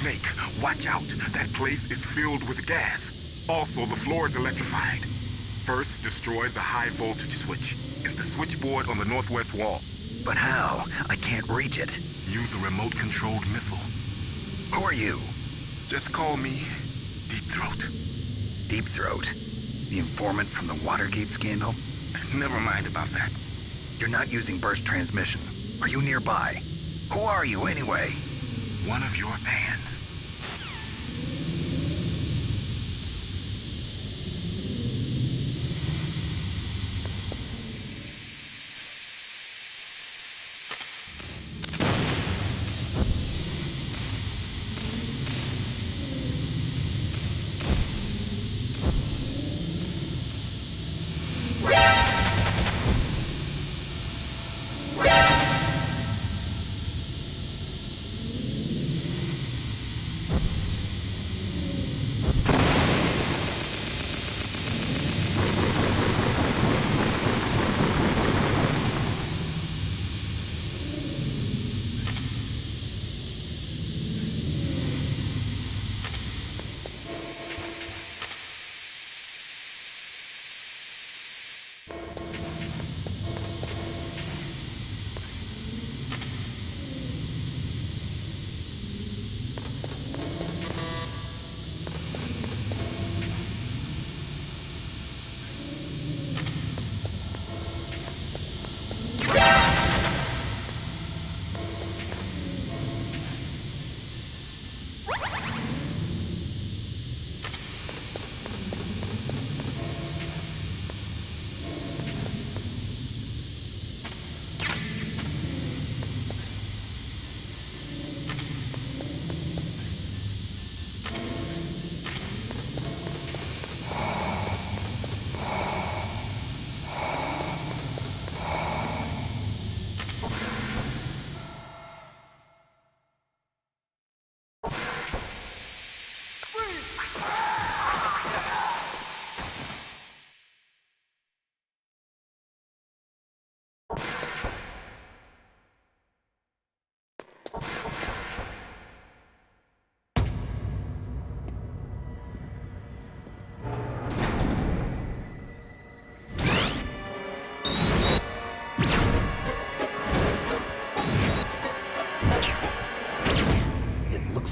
Snake, watch out. That place is filled with gas. Also, the floor is electrified. First, destroy the high voltage switch. It's the switchboard on the northwest wall.
But how? I can't reach it.
Use a remote-controlled missile.
Who are you?
Just call me Deep Throat.
Deep Throat? The informant from the Watergate scandal?
Never mind about that.
You're not using burst transmission. Are you nearby? Who are you, anyway?
One of your fans.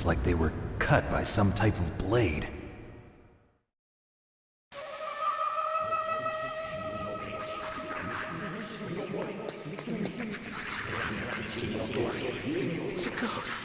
Like they were cut by some type of blade.
It's a ghost.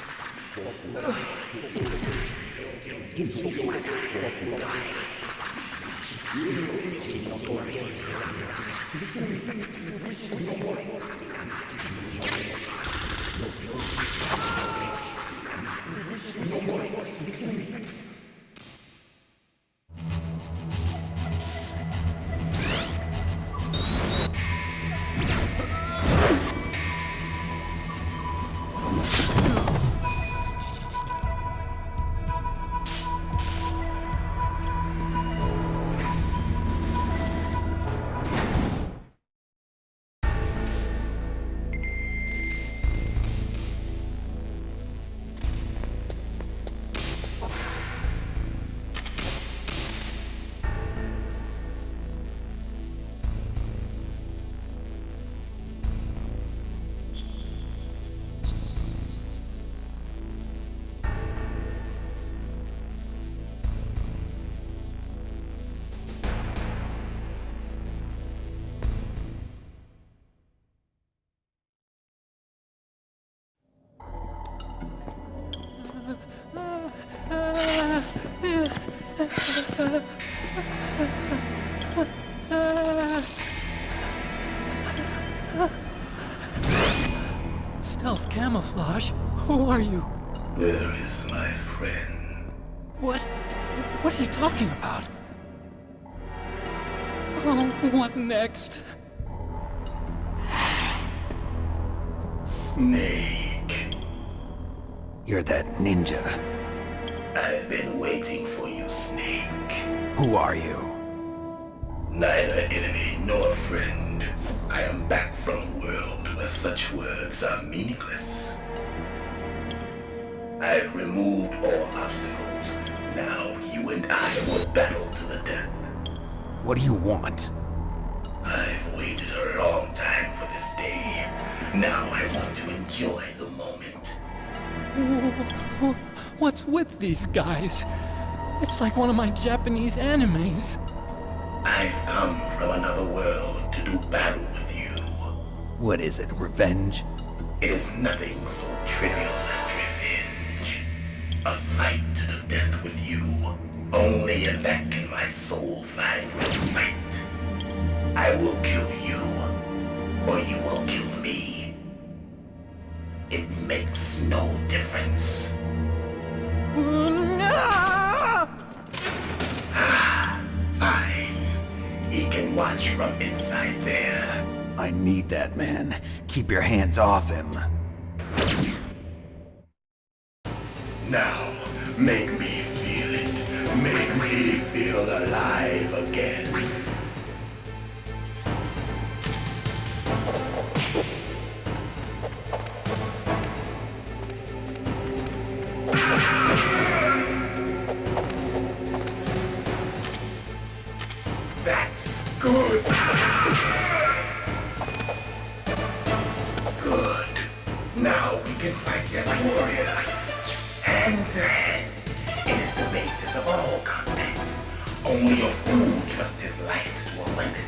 Stealth camouflage? Who are you?
Where is my friend?
What are you talking about? Oh, what next?
Snake.
You're that ninja.
I've been waiting for you, Snake.
Who are you?
Neither enemy nor friend. I am back from a world where such words are meaningless. I I've removed all obstacles. Now you and I will battle to the death.
What do you want?
I've waited a long time for this day. Now I want to enjoy the moment.
What's with these guys? It's like one of my Japanese animes.
I've come from another world to do battle with you.
What is it, revenge?
It is nothing so trivial as revenge. A fight to the death with you. Only in that can my soul find respite. I will kill you, or you will kill me. It makes no difference. Fine. He can watch from inside there.
I need that man. Keep your hands off him.
Now, make me feel it. Make me feel alive again. That's good. Good. Now we can fight as warriors. Hand to hand. It is the basis of all combat. Only a fool trusts his life to a weapon.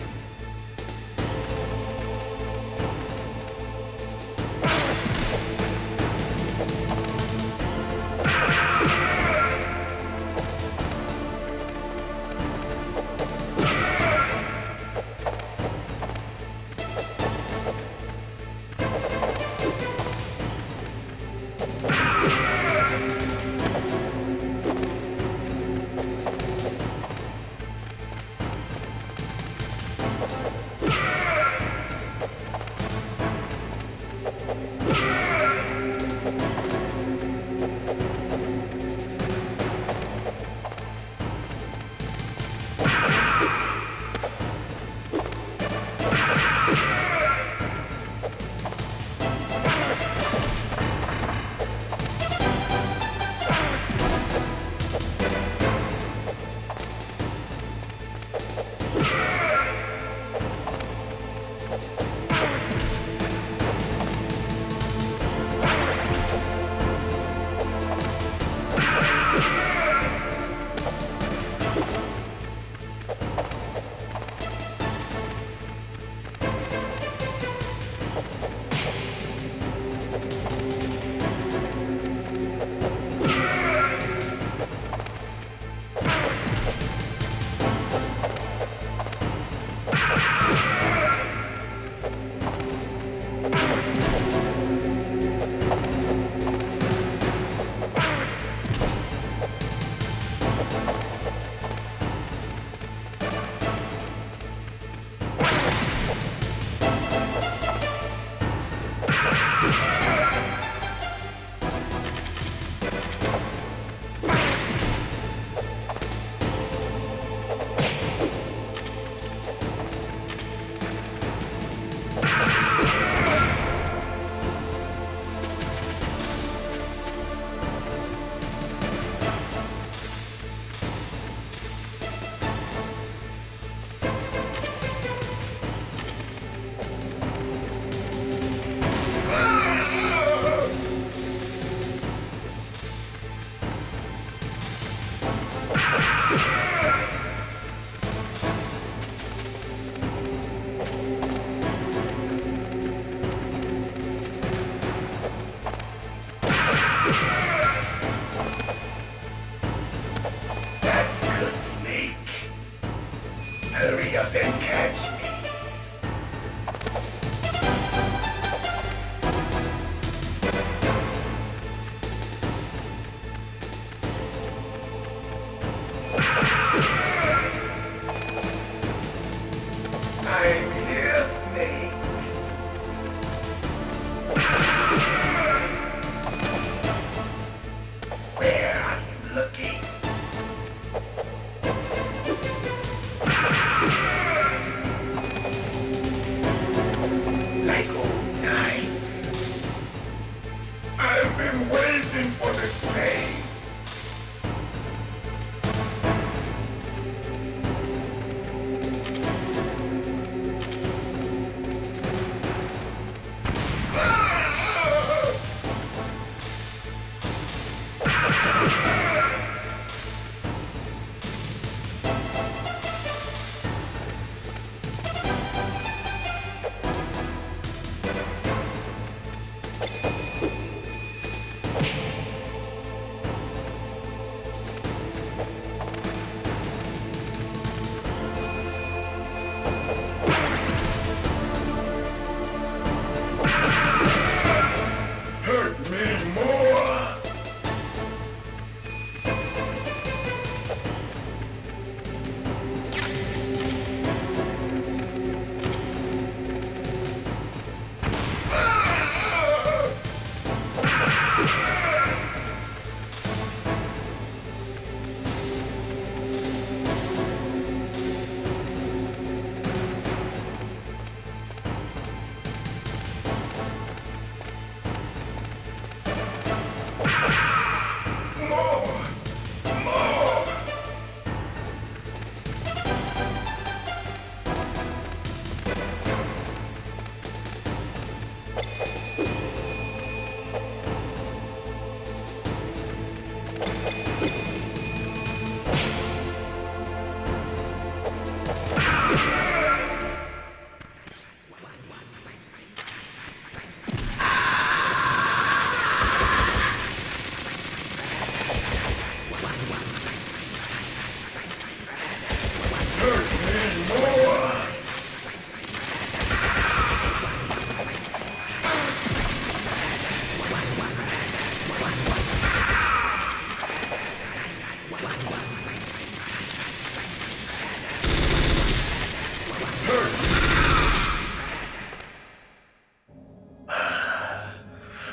I've been waiting for this day.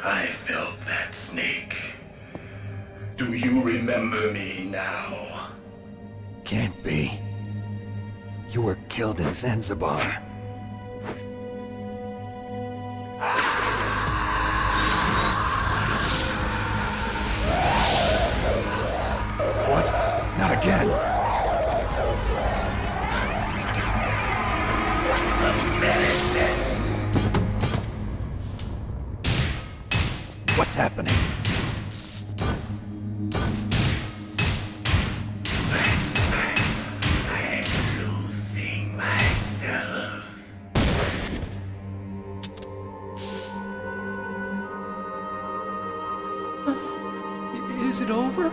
I felt that, Snake. Do you remember me now?
Can't be. You were killed in Zanzibar.
What? Not again. What's happening?
I'm losing myself.
Is it over?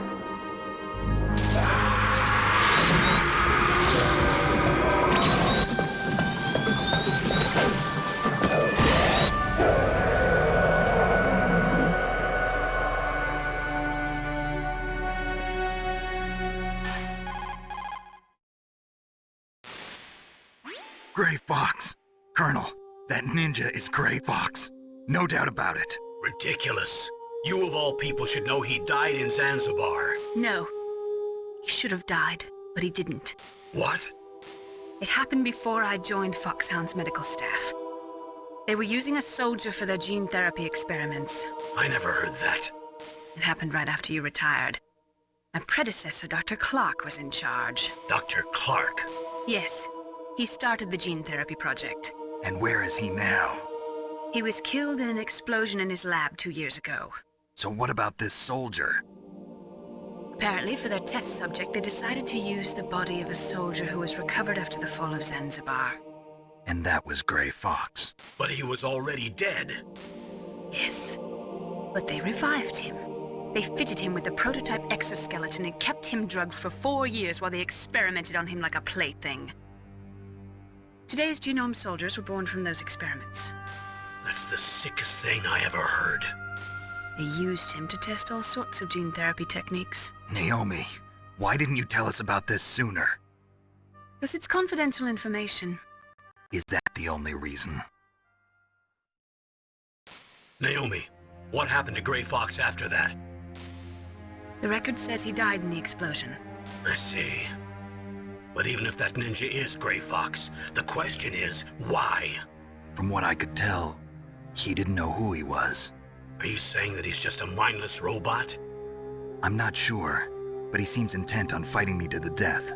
Gray Fox! Colonel, that ninja is Gray Fox. No doubt about it.
Ridiculous. You of all people should know he died in Zanzibar.
No. He should have died, but he didn't.
What?
It happened before I joined Foxhound's medical staff. They were using a soldier for their gene therapy experiments.
I never heard that.
It happened right after you retired. My predecessor, Dr. Clark, was in charge.
Dr. Clark?
Yes. He started the gene therapy project.
And where is he now?
He was killed in an explosion in his lab 2 years ago.
So what about this soldier?
Apparently, for their test subject, they decided to use the body of a soldier who was recovered after the fall of Zanzibar.
And that was Gray Fox.
But he was already dead.
Yes. But they revived him. They fitted him with a prototype exoskeleton and kept him drugged for 4 years while they experimented on him like a plaything. Today's genome soldiers were born from those experiments.
That's the sickest thing I ever heard.
They used him to test all sorts of gene therapy techniques.
Naomi, why didn't you tell us about this sooner?
Because it's confidential information.
Is that the only reason?
Naomi, what happened to Gray Fox after that?
The record says he died in the explosion.
I see. But even if that ninja is Gray Fox, the question is, why?
From what I could tell, he didn't know who he was.
Are you saying that he's just a mindless robot?
I'm not sure, but he seems intent on fighting me to the death.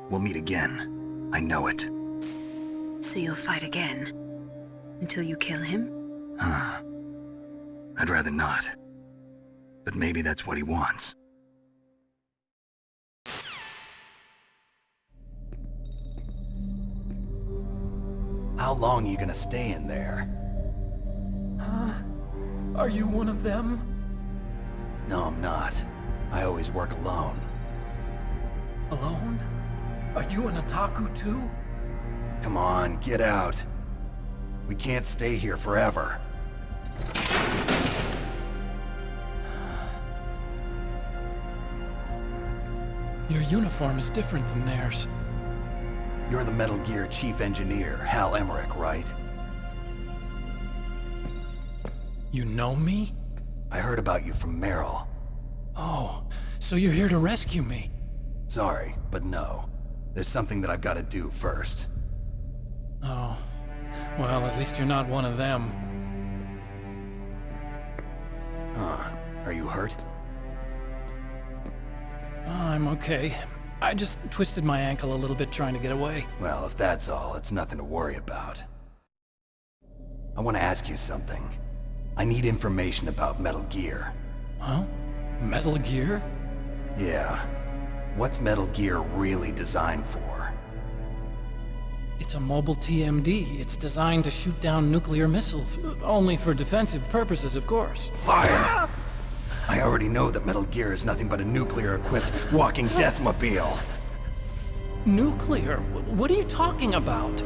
We'll meet again. I know it.
So you'll fight again? Until you kill him?
I'd rather not. But maybe that's what he wants.
How long are you gonna stay in there?
Huh? Are you one of them?
No, I'm not. I always work alone.
Alone? Are you an otaku too?
Come on, get out. We can't stay here forever.
Your uniform is different than theirs.
You're the Metal Gear Chief Engineer, Hal Emmerich, right?
You know me?
I heard about you from Meryl.
Oh, so you're here to rescue me?
Sorry, but no. There's something that I've got to do first.
Oh. Well, at least you're not one of them.
Huh. Are you hurt?
I'm okay. I just twisted my ankle a little bit trying to get away.
Well, if that's all, it's nothing to worry about. I want to ask you something. I need information about Metal Gear.
Huh? Metal Gear?
Yeah. What's Metal Gear really designed for?
It's a mobile TMD. It's designed to shoot down nuclear missiles. Only for defensive purposes, of course.
Liar! I already know that Metal Gear is nothing but a nuclear-equipped walking deathmobile.
Nuclear? What are you talking about?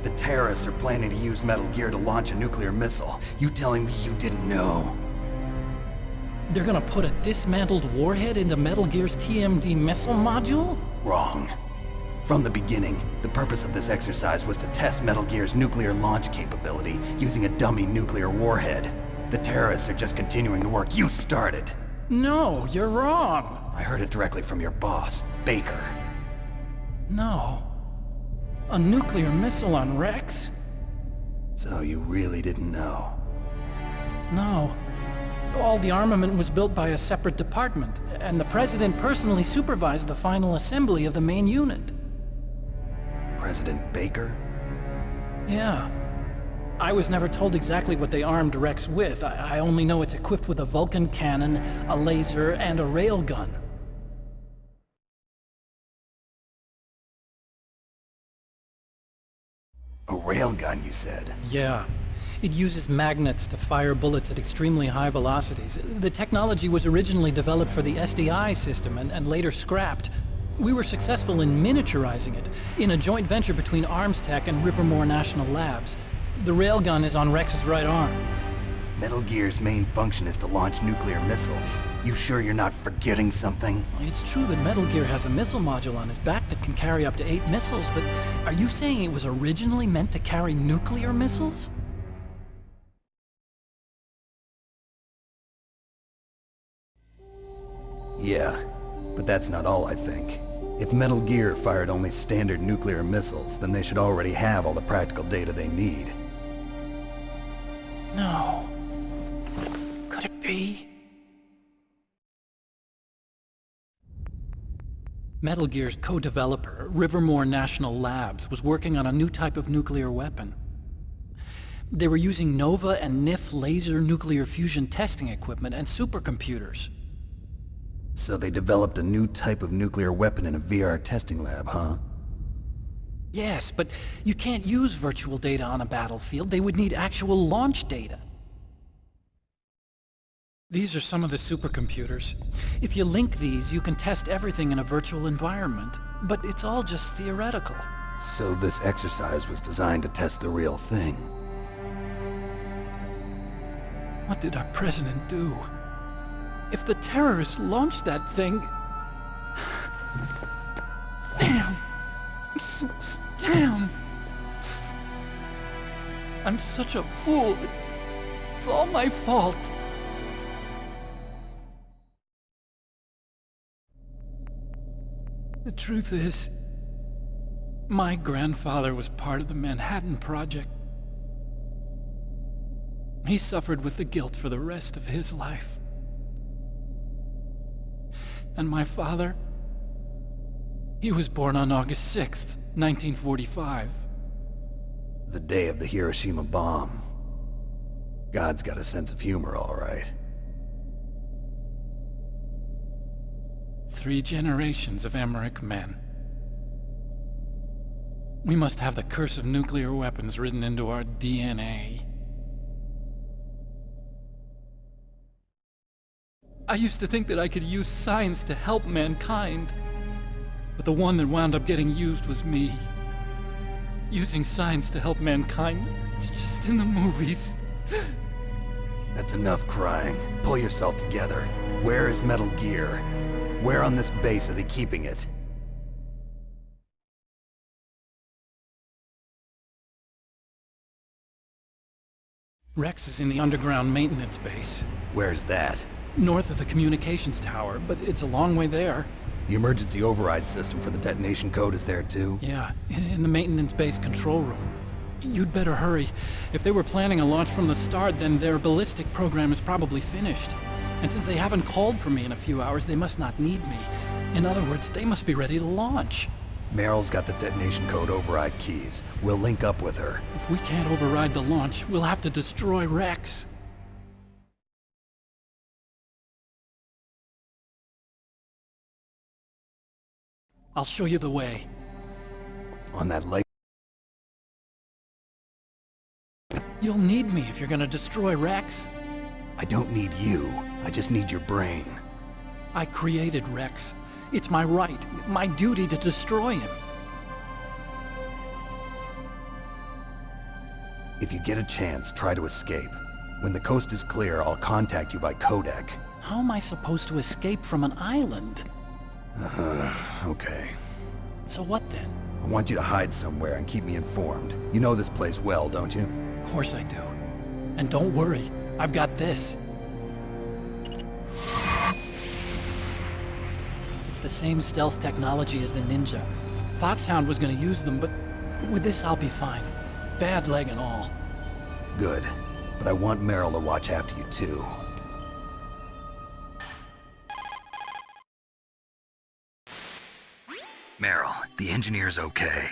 The terrorists are planning to use Metal Gear to launch a nuclear missile. You telling me you didn't know?
They're gonna put a dismantled warhead into Metal Gear's TMD missile module?
Wrong. From the beginning, the purpose of this exercise was to test Metal Gear's nuclear launch capability using a dummy nuclear warhead. The terrorists are just continuing the work you started.
No, you're wrong.
I heard it directly from your boss, Baker.
No. A nuclear missile on Rex?
So you really didn't know?
No. All the armament was built by a separate department, and the President personally supervised the final assembly of the main unit.
President Baker?
Yeah. I was never told exactly what they armed Rex with. I only know it's equipped with a Vulcan cannon, a laser, and a railgun.
A railgun, you said?
Yeah. It uses magnets to fire bullets at extremely high velocities. The technology was originally developed for the SDI system and later scrapped. We were successful in miniaturizing it, in a joint venture between ArmsTech and Rivermore National Labs. The railgun is on Rex's right arm.
Metal Gear's main function is to launch nuclear missiles. You sure you're not forgetting something?
It's true that Metal Gear has a missile module on his back that can carry up to 8 missiles, but are you saying it was originally meant to carry nuclear missiles?
Yeah, but that's not all I think. If Metal Gear fired only standard nuclear missiles, then they should already have all the practical data they need.
No. Could it be? Metal Gear's co-developer, Rivermore National Labs, was working on a new type of nuclear weapon. They were using NOVA and NIF laser nuclear fusion testing equipment and supercomputers.
So they developed a new type of nuclear weapon in a VR testing lab, huh?
Yes, but you can't use virtual data on a battlefield. They would need actual launch data. These are some of the supercomputers. If you link these, you can test everything in a virtual environment. But it's all just theoretical.
So this exercise was designed to test the real thing.
What did our president do? If the terrorists launched that thing... Damn! Damn! I'm such a fool. It's all my fault. The truth is, my grandfather was part of the Manhattan Project. He suffered with the guilt for the rest of his life. And my father? He was born on August 6th, 1945.
The day of the Hiroshima bomb. God's got a sense of humor, all right.
3 generations of Emmerich men. We must have the curse of nuclear weapons written into our DNA. I used to think that I could use science to help mankind. But the one that wound up getting used was me. Using science to help mankind, it's just in the movies.
That's enough crying. Pull yourself together. Where is Metal Gear? Where on this base are they keeping it?
Rex is in the underground maintenance base.
Where's that?
North of the communications tower, but it's a long way there.
The emergency override system for the detonation code is there too?
Yeah, in the maintenance base control room. You'd better hurry. If they were planning a launch from the start, then their ballistic program is probably finished. And since they haven't called for me in a few hours, they must not need me. In other words, they must be ready to launch.
Meryl's got the detonation code override keys. We'll link up with her.
If we can't override the launch, we'll have to destroy Rex. I'll show you the way.
On that lake.
You'll need me if you're gonna destroy Rex.
I don't need you. I just need your brain.
I created Rex. It's my right, my duty to destroy him.
If you get a chance, try to escape. When the coast is clear, I'll contact you by codec.
How am I supposed to escape from an island?
Okay.
So what then?
I want you to hide somewhere and keep me informed. You know this place well, don't you?
Of course I do. And don't worry, I've got this. It's the same stealth technology as the Ninja. Foxhound was gonna use them, but with this I'll be fine. Bad leg and all.
Good. But I want Meryl to watch after you too. Meryl, the engineer's okay.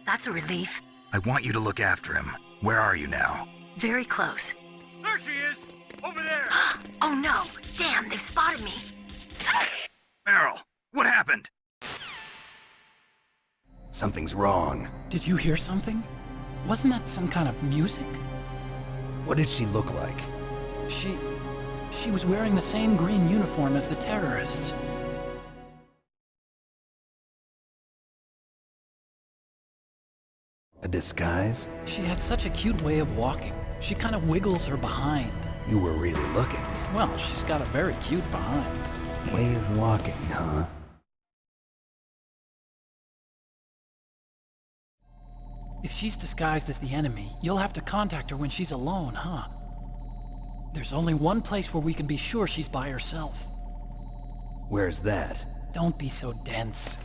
That's a relief.
I want you to look after him. Where are you now?
Very close.
There she is! Over there!
Oh no! Damn, they've spotted me!
Meryl, what happened?
Something's wrong.
Did you hear something? Wasn't that some kind of music?
What did she look like?
She was wearing the same green uniform as the terrorists.
A disguise?
She had such a cute way of walking. She kind of wiggles her behind.
You were really looking.
Well, she's got a very cute behind.
Way of walking, huh?
If she's disguised as the enemy, you'll have to contact her when she's alone, huh? There's only one place where we can be sure she's by herself.
Where's that?
Don't be so dense.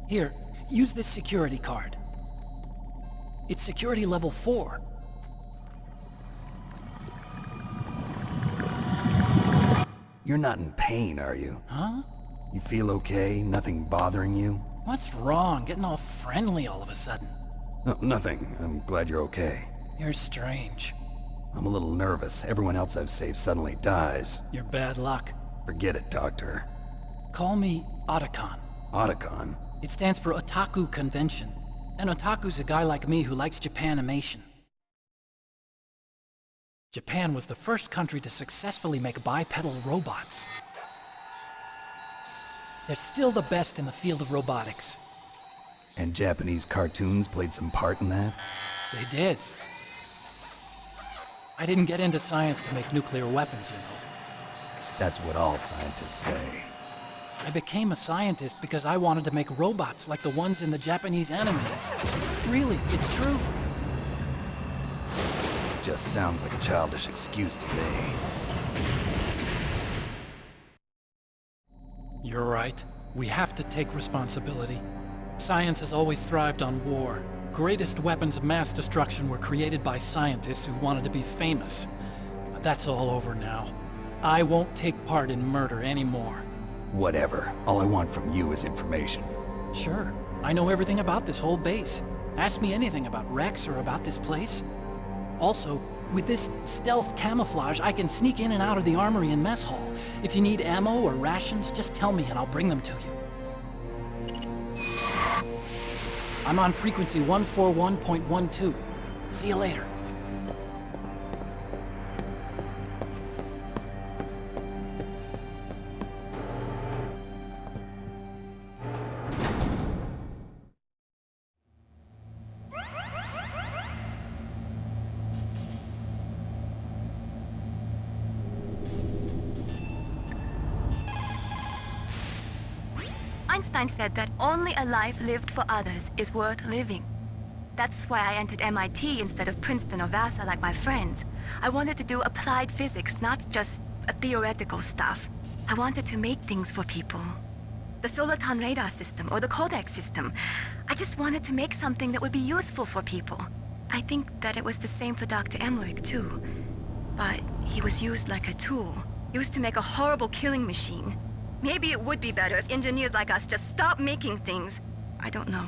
Here, use this security card. It's security level 4.
You're not in pain, are you?
Huh?
You feel okay? Nothing bothering you?
What's wrong? Getting all friendly all of a sudden.
No, nothing. I'm glad you're okay.
You're strange.
I'm a little nervous. Everyone else I've saved suddenly dies.
You're bad luck.
Forget it, Doctor.
Call me Otacon.
Otacon?
It stands for Otaku Convention. An otaku's a guy like me who likes Japanimation. Japan was the first country to successfully make bipedal robots. They're still the best in the field of robotics.
And Japanese cartoons played some part in that?
They did. I didn't get into science to make nuclear weapons, you know.
That's what all scientists say.
I became a scientist because I wanted to make robots like the ones in the Japanese animes. Really, it's true.
Just sounds like a childish excuse to me.
You're right. We have to take responsibility. Science has always thrived on war. greatest weapons of mass destruction were created by scientists who wanted to be famous. But that's all over now. I won't take part in murder anymore.
Whatever. All I want from you is information.
Sure. I know everything about this whole base. Ask me anything about Rex or about this place. Also, with this stealth camouflage, I can sneak in and out of the armory and mess hall. If you need ammo or rations, just tell me and I'll bring them to you. I'm on frequency 141.12. See you later.
Einstein said that only a life lived for others is worth living. That's why I entered MIT instead of Princeton or Vassar like my friends. I wanted to do applied physics, not just theoretical stuff. I wanted to make things for people. The Soliton radar system or the Codex system. I just wanted to make something that would be useful for people. I think that it was the same for Dr. Emmerich too. But he was used like a tool, used to make a horrible killing machine. Maybe it would be better if engineers like us just stopped making things. I don't know.